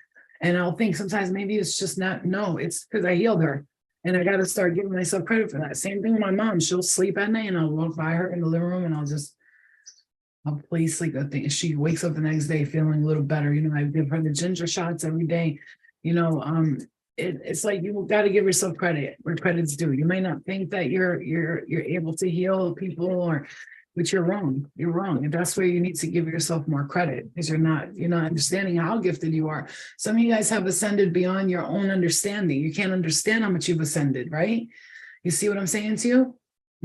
And I'll think sometimes maybe it's just not, no, it's because I healed her. And I got to start giving myself credit for that. Same thing with my mom. She'll sleep at night and I'll walk by her in the living room and I'll place like a thing. She wakes up the next day feeling a little better. I give her the ginger shots every day. It's like you got to give yourself credit where credit's due. You may not think that you're able to heal people, but you're wrong. You're wrong. And that's where you need to give yourself more credit, because you're not understanding how gifted you are. Some of you guys have ascended beyond your own understanding. You can't understand how much you've ascended, right? You see what I'm saying to you?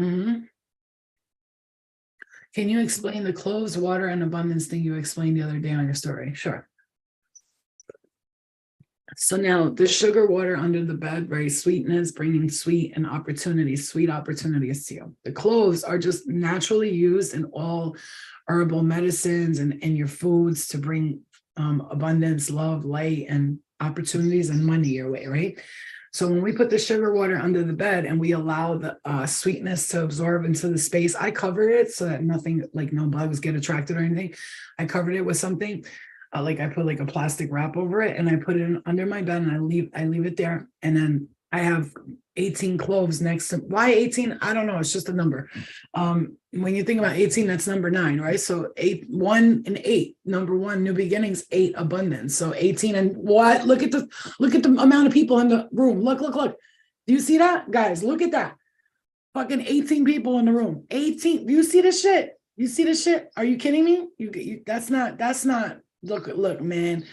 Mm-hmm. Can you explain the cloves, water, and abundance thing you explained the other day on your story? Sure. So now the sugar water under the bed, right? Sweetness, bringing sweet opportunities to you. The cloves are just naturally used in all herbal medicines and your foods to bring abundance, love, light, and opportunities and money your way, right? So when we put the sugar water under the bed and we allow the sweetness to absorb into the space, I covered it so that nothing, like no bugs get attracted or anything. I covered it with something. Like I put like a plastic wrap over it and I put it under my bed and I leave it there. And then I have 18 cloves next to, why 18? I don't know. It's just a number. When you think about 18, that's number 9, right? So 8, 1 and 8, number 1, new beginnings, 8, abundance. So 18 and what? Look at the amount of people in the room. Look. Do you see that? Guys, look at that. Fucking 18 people in the room. 18. Do you see this shit? You see this shit? Are you kidding me? That's not. Look, man.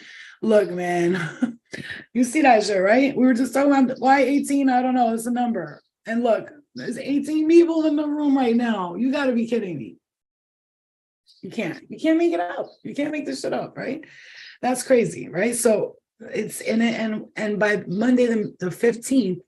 You see that shit, right? We were just talking about why 18. I don't know. It's a number. And look, there's 18 people in the room right now. You got to be kidding me. You can't make it up. You can't make this shit up, right? That's crazy, right? So it's in it. And by Monday, the 15th,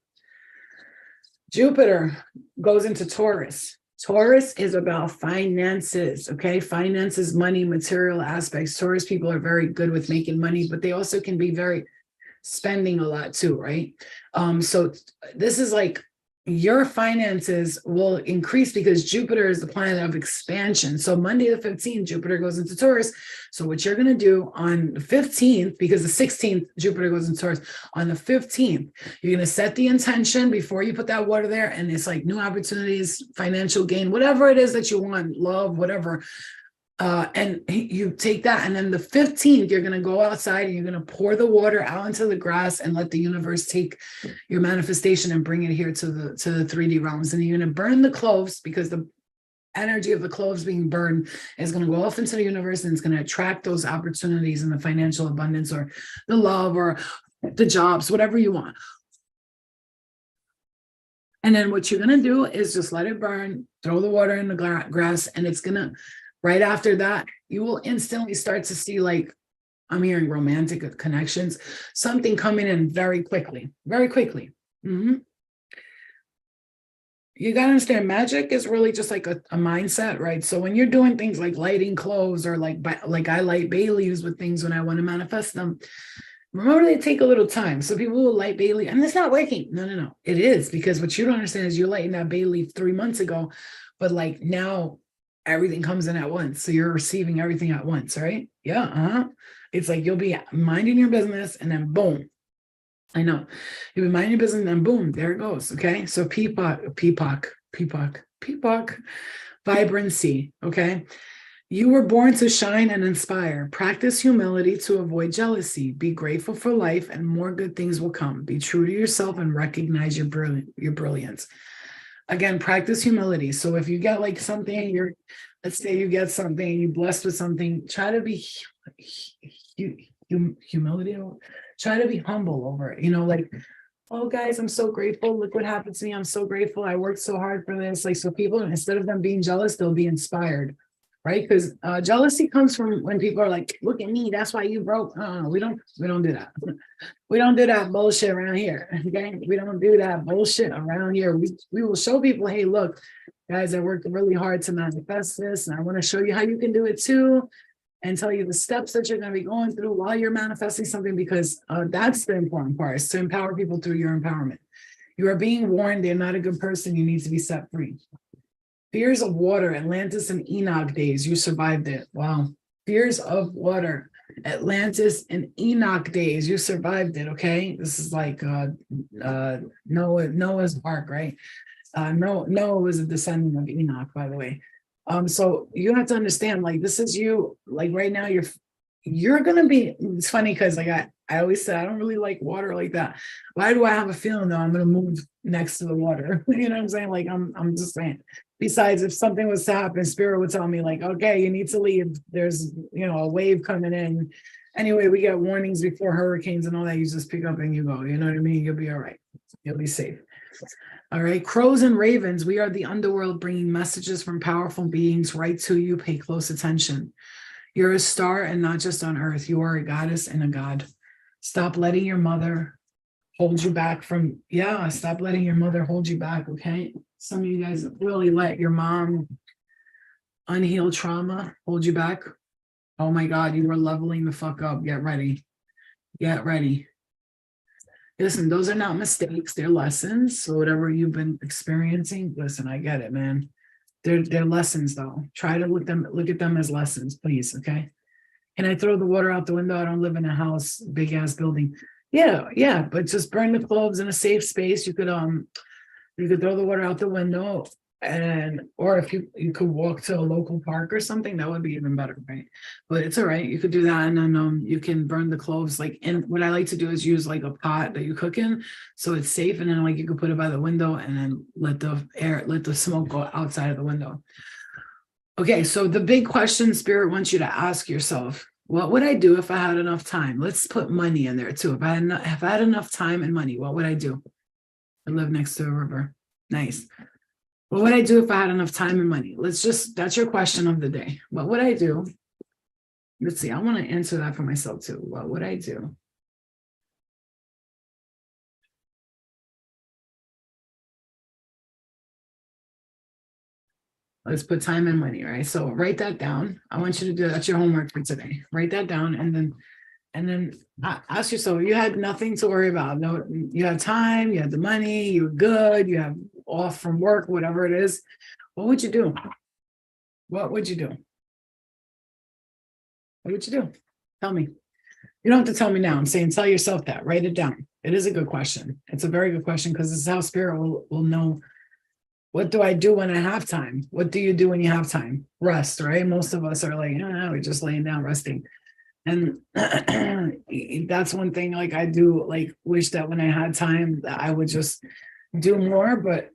Jupiter goes into Taurus. Taurus is about finances, okay? Finances, money, material aspects. Taurus people are very good with making money, but they also can be very spending a lot too, right? So this is like your finances will increase because Jupiter is the planet of expansion. So Monday the 15th, Jupiter goes into Taurus. So what you're going to do on the 15th, because the 16th, Jupiter goes into Taurus, on the 15th, you're going to set the intention before you put that water there. And it's like new opportunities, financial gain, whatever it is that you want, love, whatever. And you take that, and then the 15th, you're going to go outside and you're going to pour the water out into the grass and let the universe take your manifestation and bring it here to the 3D realms. And you're going to burn the cloves, because the energy of the cloves being burned is going to go off into the universe, and it's going to attract those opportunities and the financial abundance or the love or the jobs, whatever you want. And then what you're going to do is just let it burn, throw the water in the grass, and it's going to, right after that, you will instantly start to see, like, I'm hearing romantic connections, something coming in very quickly. Mm-hmm. You got to understand, magic is really just like a mindset, right? So when you're doing things like lighting clothes or like I light bay leaves with things when I want to manifest them, remember they take a little time. So people will light bay leaf and it's not working. No. It is, because what you don't understand is you're lighting that bay leaf 3 months ago, but like now, everything comes in at once. So you're receiving everything at once, right? Yeah. It's like you'll be minding your business and then boom. I know. You'll be minding your business and then boom, there it goes. Okay. So peacock, vibrancy. Okay. You were born to shine and inspire. Practice humility to avoid jealousy. Be grateful for life and more good things will come. Be true to yourself and recognize your brilliance. Again, practice humility. So if you get like something, let's say you get something, you're blessed with something, try to be humility. Try to be humble over it. Like, oh guys, I'm so grateful. Look what happened to me. I'm so grateful. I worked so hard for this. Like, so people, instead of them being jealous, they'll be inspired, right? Because jealousy comes from when people are like, look at me, that's why you broke. We don't do that. We don't do that bullshit around here. Okay, we don't do that bullshit around here. We will show people, hey, look, guys, I worked really hard to manifest this, and I want to show you how you can do it too. and tell you the steps that you're going to be going through while you're manifesting something, because that's the important part, is to empower people through your empowerment. You are being warned they're not a good person. You need to be set free. Fears of water, Atlantis and Enoch days. You survived it. Wow. Fears of water, Atlantis and Enoch days. You survived it. Okay. This is like Noah's Ark, right? Noah was a descendant of Enoch, by the way. So you have to understand, like, this is you, like right now, you're gonna be, it's funny because like I always say I don't really like water like that. Why do I have a feeling though I'm gonna move next to the water? You know what I'm saying? Like I'm just saying. Besides, if something was to happen, spirit would tell me, like, okay, you need to leave. There's, a wave coming in. Anyway, we get warnings before hurricanes and all that. You just pick up and you go. You know what I mean? You'll be all right. You'll be safe. All right, crows and ravens, we are the underworld bringing messages from powerful beings right to you. Pay close attention. You're a star and not just on earth. You are a goddess and a god. Stop letting your mother hold you back from, stop letting your mother hold you back, okay? Some of you guys really let your mom unhealed trauma hold you back. Oh my God, you are leveling the fuck up. Get ready. Get ready. Listen, those are not mistakes, they're lessons. So whatever you've been experiencing, listen, I get it, man. They're lessons though. Try to look at them as lessons, please. Okay. Can I throw the water out the window? I don't live in a house, big ass building. Yeah, but just burn the clothes in a safe space. You could throw the water out the window, or if you could walk to a local park or something, that would be even better, right? But it's all right. You could do that, and then you can burn the clothes. Like, and what I like to do is use like a pot that you cook in, so it's safe. And then like you could put it by the window, and then let the smoke go outside of the window. Okay, so the big question Spirit wants you to ask yourself: what would I do if I had enough time? Let's put money in there too. If I had enough time and money, what would I do? I live next to a river. Nice. What would I do if I had enough time and money? That's your question of the day. What would I do? Let's see. I want to answer that for myself too. What would I do? Let's put time and money, right? So write that down. I want you to do that's your homework for today. Write that down, and then ask yourself, you had nothing to worry about. No, you had time, you had the money, you were good, you have off from work, whatever it is. What would you do? What would you do? What would you do? Tell me. You don't have to tell me now. I'm saying tell yourself that. Write it down. It is a good question. It's a very good question, because this is how Spirit will know. What do I do when I have time? What do you do when you have time? Rest, right? Most of us are like, we're just laying down resting. And that's one thing, like I do, like wish that when I had time that I would just do more, but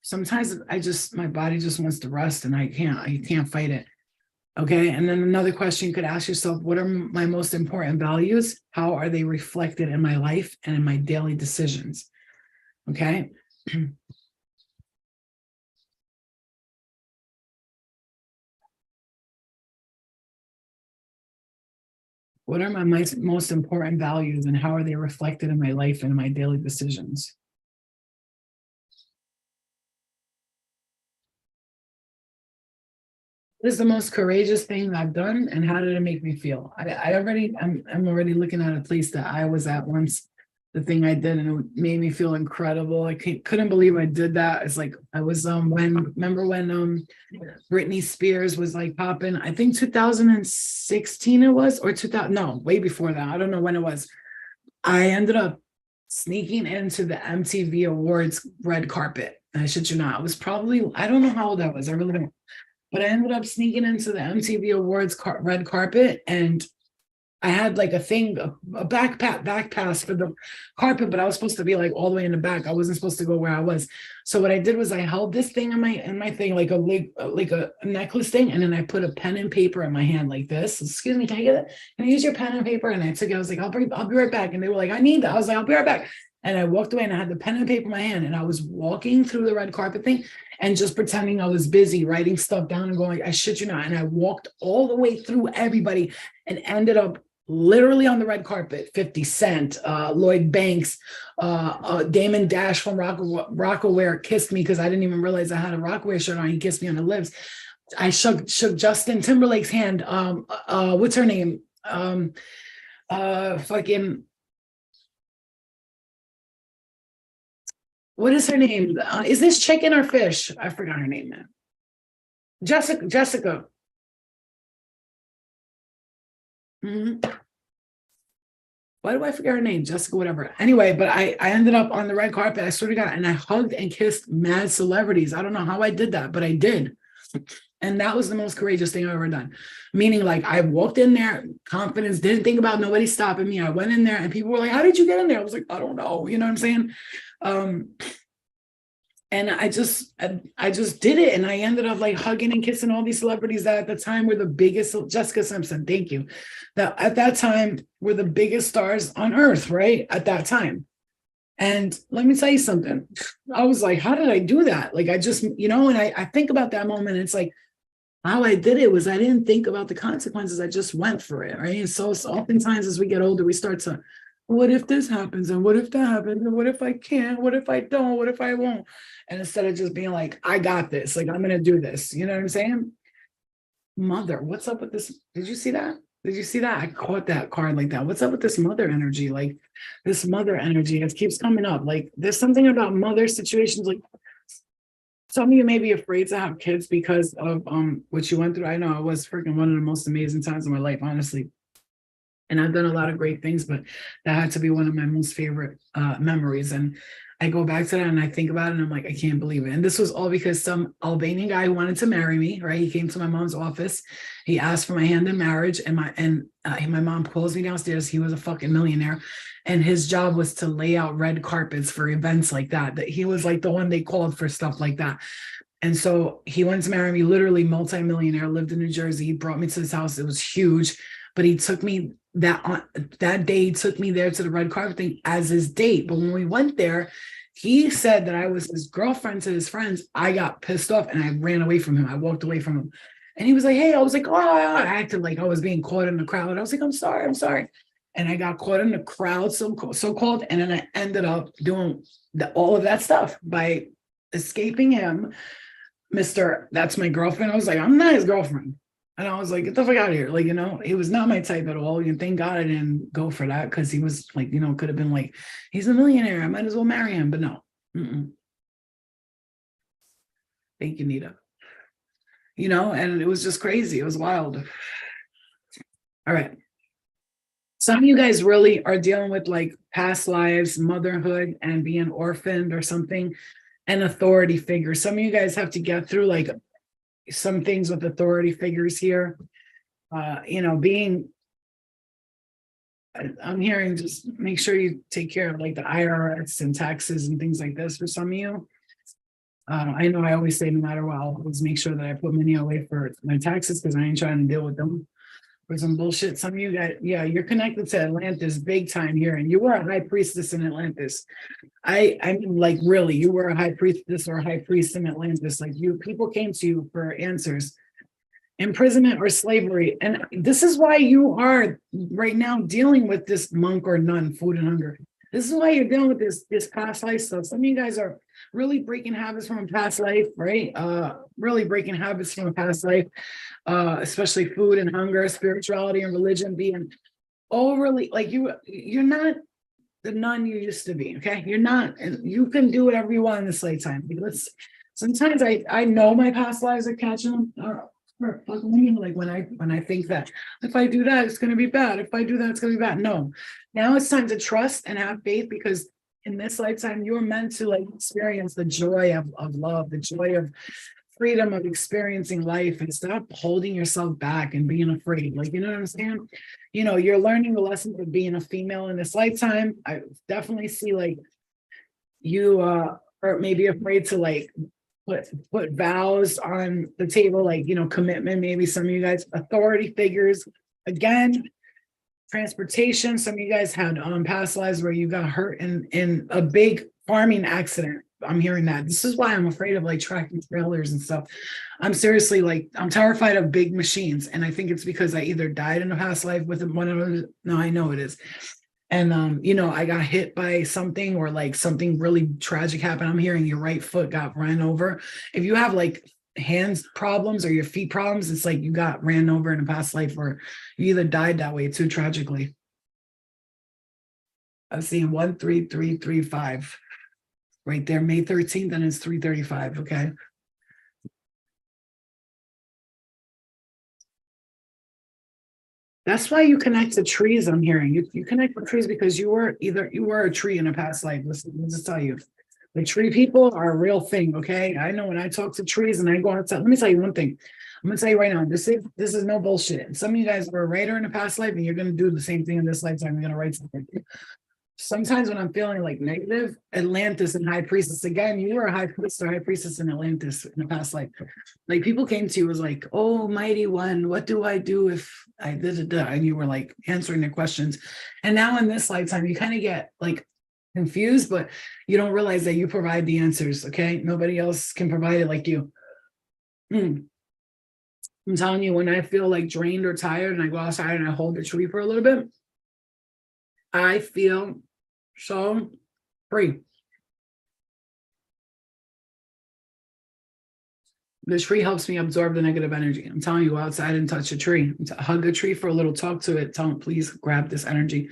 sometimes my body just wants to rest, and I can't fight it. Okay. And then another question you could ask yourself: what are my most important values? How are they reflected in my life and in my daily decisions? Okay. What are my most important values, and how are they reflected in my life and in my daily decisions? What is the most courageous thing I've done, and how did it make me feel? I'm already looking at a place that I was at once, the thing I did, and it made me feel incredible. I couldn't believe I did that. It's like I was remember when Britney Spears was like popping, I think 2016 it was, or 2000, no, way before that. I don't know when it was. I ended up sneaking into the MTV Awards red carpet. I shit you not. It was probably, I don't know how old I was. I really don't. But I ended up sneaking into the MTV Awards red carpet, and I had like a back pass for the carpet, but I was supposed to be like all the way in the back. I wasn't supposed to go where I was. So what I did was I held this thing in my thing, like a necklace thing, and then I put a pen and paper in my hand like this. Excuse me, can I get it? Can I use your pen and paper? And I took it. I was like, I'll be right back. And they were like, I need that. I was like, I'll be right back. And I walked away, and I had the pen and paper in my hand, and I was walking through the red carpet thing and just pretending I was busy writing stuff down and going, I shit you not. And I walked all the way through everybody and ended up literally on the red carpet. 50 Cent, Lloyd Banks, Damon Dash from Rockaware kissed me because I didn't even realize I had a Rockaware shirt on. He kissed me on the lips. I shook Justin Timberlake's hand. What's her name? Fucking, what is her name? Is this chicken or fish? I forgot her name, man. Jessica. Mhm. Why do I forget her name? Jessica, whatever. Anyway, but I ended up on the red carpet. I swear to God, and I hugged and kissed mad celebrities. I don't know how I did that, but I did. And that was the most courageous thing I've ever done. Meaning, like, I walked in there, confidence, didn't think about nobody stopping me. I went in there and people were like, how did you get in there? I was like, I don't know. You know what I'm saying? And I just did it. And I ended up like hugging and kissing all these celebrities that at the time were the biggest. Jessica Simpson, thank you. That at that time were the biggest stars on earth, right? At that time. And let me tell you something. I was like, how did I do that? Like, I just, and I think about that moment. It's like, how I did it was I didn't think about the consequences. I just went for it, right? And so oftentimes as we get older, we start to, what if this happens? And what if that happens? And what if I can't? What if I don't? What if I won't? And instead of just being like, I got this, like, I'm going to do this. You know what I'm saying? Mother, what's up with this? Did you see that? Did you see that? I caught that card like that. What's up with this mother energy? Like this mother energy, it keeps coming up. Like there's something about mother situations. Like some of you may be afraid to have kids because of what you went through. I know it was freaking one of the most amazing times of my life, honestly. And I've done a lot of great things, but that had to be one of my most favorite memories. And I go back to that and I think about it and I'm like, I can't believe it. And this was all because some Albanian guy who wanted to marry me, right? He came to my mom's office. He asked for my hand in marriage and my mom calls me downstairs. He was a fucking millionaire. And his job was to lay out red carpets for events like that. That he was like the one they called for stuff like that. And so he wanted to marry me, literally multi-millionaire, lived in New Jersey. He brought me to his house. It was huge, but he took me that day, he took me there to the red carpet thing as his date. But when we went there, he said that I was his girlfriend to his friends. I got pissed off and I ran away from him. I walked away from him. And he was like, hey, I was like, oh, I acted like I was being caught in the crowd. I was like, I'm sorry. And I got caught in the crowd, so-called. And then I ended up doing all of that stuff by escaping him. Mr. That's my girlfriend. I was like, I'm not his girlfriend. And I was like, get the fuck out of here. Like, he was not my type at all. And thank God I didn't go for that because he was like, could have been like, he's a millionaire. I might as well marry him. But no. Thank you, Nita. And it was just crazy. It was wild. All right. Some of you guys really are dealing with like past lives, motherhood, and being orphaned or something, and authority figures. Some of you guys have to get through like some things with authority figures here. I'm hearing just make sure you take care of like the IRS and taxes and things like this for some of you. I know I always say no matter what, I'll always make sure that I put money away for my taxes because I ain't trying to deal with them for some bullshit. Some of you guys, yeah, you're connected to Atlantis big time here, and you were a high priestess in Atlantis. I mean, like, really, you were a high priestess or a high priest in Atlantis. Like, people came to you for answers. Imprisonment or slavery. And this is why you are right now dealing with this monk or nun, food and hunger. This is why you're dealing with this past life stuff. Some of you guys are really breaking habits from a past life, right? Really breaking habits from a past life, especially food and hunger, spirituality and religion being overly, like you're not the nun you used to be, okay? You're not, and you can do whatever you want in this lifetime. Sometimes I know my past lives are catching them. Like when I think that if I do that, it's going to be bad. If I do that, it's going to be bad. No, now it's time to trust and have faith because in this lifetime, you're meant to like experience the joy of love, the joy of freedom of experiencing life and stop holding yourself back and being afraid. Like, you know what I'm saying? You're learning the lessons of being a female in this lifetime. I definitely see like you are maybe afraid to like put vows on the table, like, commitment, maybe some of you guys, authority figures, again, transportation. Some of you guys had past lives where you got hurt in a big farming accident. I'm hearing that. This is why I'm afraid of like tractor trailers and stuff. I'm seriously like, I'm terrified of big machines. And I think it's because I either died in a past life with one of those. No, I know it is. And, I got hit by something or like something really tragic happened. I'm hearing your right foot got run over. If you have like hands problems or your feet problems, it's like you got ran over in a past life, or you either died that way too tragically. I'm seeing 13335 right there, May 13th, and it's 3:35. Okay. That's why you connect to trees. I'm hearing you connect with trees because you were a tree in a past life. Listen, let me just tell you, the tree people are a real thing. Okay, I know when I talk to trees and I go outside. Let me tell you one thing. I'm gonna tell you right now. This is no bullshit. Some of you guys were a writer in a past life, and you're gonna do the same thing in this lifetime. You're gonna write something. Sometimes when I'm feeling like negative, Atlantis and High Priestess, again, you were a High Priest or High Priestess in Atlantis in a past life. Like people came to you was like, oh, mighty one, what do I do if I did it? And you were like answering their questions. And now in this lifetime, you kind of get like confused, but you don't realize that you provide the answers. Okay. Nobody else can provide it like you. I'm telling you, when I feel like drained or tired and I go outside and I hold the tree for a little bit, I feel so free. The tree helps me absorb the negative energy. I'm telling you, go outside and touch a tree. Hug a tree for a little, talk to it. Tell them, please grab this energy.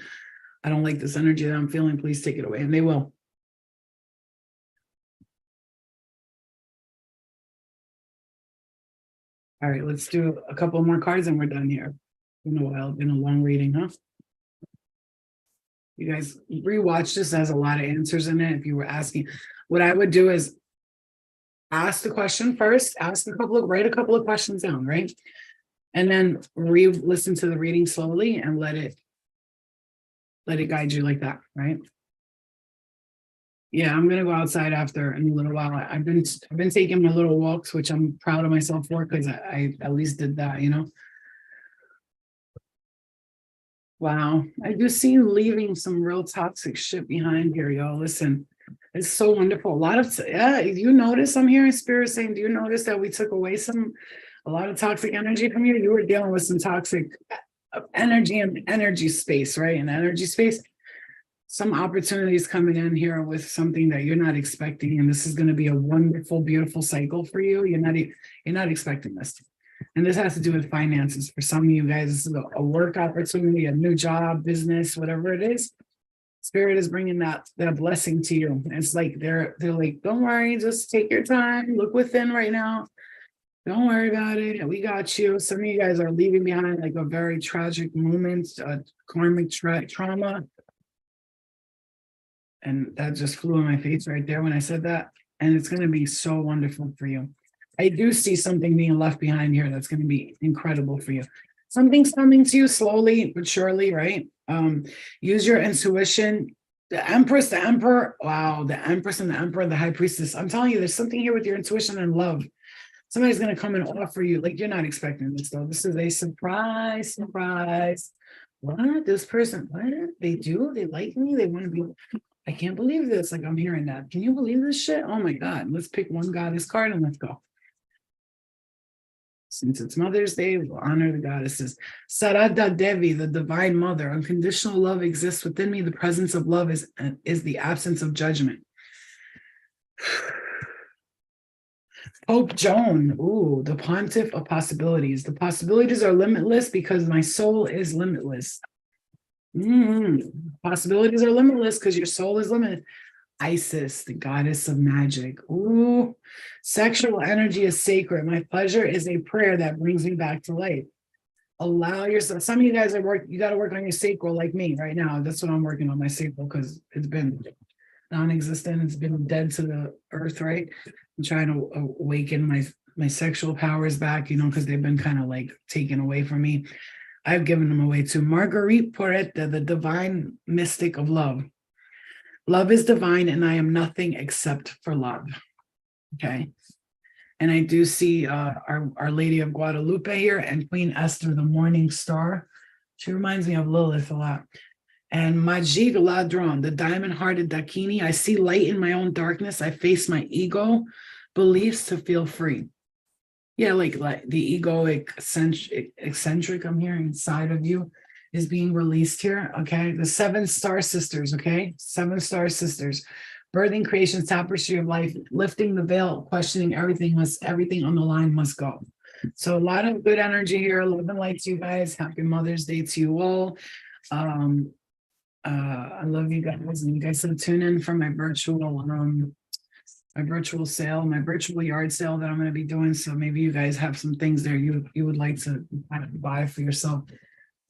I don't like this energy that I'm feeling. Please take it away. And they will. All right, let's do a couple more cards and we're done here. Been a while, been a long reading, huh? You guys rewatch this, has a lot of answers in it. If you were asking, what I would do is ask the question first, write a couple of questions down, right? And then listen to the reading slowly and let it guide you like that, right? Yeah, I'm gonna go outside after in a little while. I've been taking my little walks, which I'm proud of myself for because I at least did that, you know. Wow, I do see you leaving some real toxic shit behind here, y'all. Listen, it's so wonderful. A lot of you notice I'm hearing spirit saying, do you notice that we took away a lot of toxic energy from you? You were dealing with some toxic energy and energy space, right? And energy space. Some opportunities coming in here with something that you're not expecting, and this is going to be a wonderful, beautiful cycle for you. You're not expecting this. And this has to do with finances. For some of you guys, this is a work opportunity, a new job, business, whatever it is. Spirit is bringing that blessing to you. It's like they're like, don't worry, just take your time, look within right now. Don't worry about it. We got you. Some of you guys are leaving behind like a very tragic moment, karmic trauma. And that just flew in my face right there when I said that. And it's going to be so wonderful for you. I do see something being left behind here that's going to be incredible for you. Something's coming to you slowly but surely, right? Use your intuition. The Empress, the Emperor, wow, the Empress and the Emperor, the High Priestess. I'm telling you, there's something here with your intuition and love. Somebody's going to come and offer you, like you're not expecting this though. This is a surprise. What? This person, what? They do? They like me? They want to be... I can't believe this. Like I'm hearing that. Can you believe this shit? Oh my God. Let's pick one goddess card and let's go. Since it's Mother's Day, we'll honor the goddesses. Sarada Devi, the divine mother. Unconditional love exists within me. The presence of love is the absence of judgment. Pope Joan. Ooh, the pontiff of possibilities. The possibilities are limitless because my soul is limitless. Possibilities are limitless because your soul is limited. Isis, the goddess of magic. Ooh, sexual energy is sacred. My pleasure is a prayer that brings me back to life. Allow yourself. Some of you guys you got to work on your sacral like me right now. That's what I'm working on, my sacral, because it's been non-existent. It's been dead to the earth, right? I'm trying to awaken my sexual powers back, you know, because they've been kind of like taken away from me. I've given them away to Marguerite Porete, the divine mystic of love. Love is divine, and I am nothing except for love. Okay. And I do see our Lady of Guadalupe here and Queen Esther, the morning star. She reminds me of Lilith a lot. And Majid Ladron, the diamond-hearted Dakini. I see light in my own darkness. I face my ego beliefs to feel free. Yeah, like the egoic, eccentric I'm hearing inside of you is being released here, okay? The 7 star sisters, okay? 7 star sisters. Birthing creation's tapestry of life, lifting the veil, questioning everything on the line must go. So a lot of good energy here. Love and light to you guys. Happy Mother's Day to you all. I love you guys, and you guys will tune in for my virtual sale, my virtual yard sale that I'm going to be doing. So maybe you guys have some things there you would like to buy for yourself.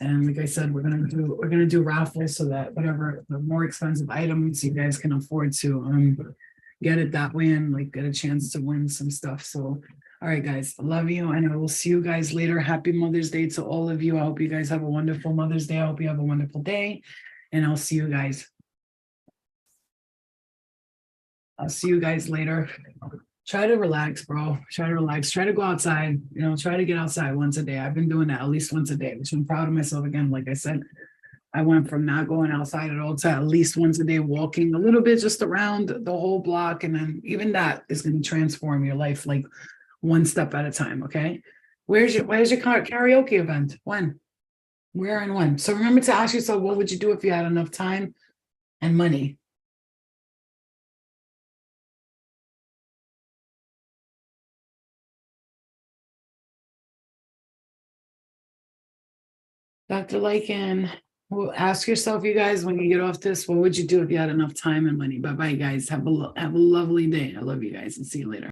And like I said, we're gonna do raffles so that whatever the more expensive items you guys can afford to get it that way and like get a chance to win some stuff. So all right, guys, I love you, and I will see you guys later. Happy Mother's Day to all of you. I hope you guys have a wonderful Mother's Day. I hope you have a wonderful day, and I'll see you guys. I'll see you guys later. Try to relax, bro. Try to relax. Try to go outside. Try to get outside once a day. I've been doing that at least once a day, which I'm proud of myself. Again, like I said, I went from not going outside at all to at least once a day, walking a little bit just around the whole block. And then even that is going to transform your life like one step at a time. Okay. Where's your karaoke event? When? Where and when? So remember to ask yourself, what would you do if you had enough time and money? Dr. Lycan, well, ask yourself, you guys, when you get off this, what would you do if you had enough time and money? Bye-bye, guys. Have a lovely day. I love you guys, and see you later.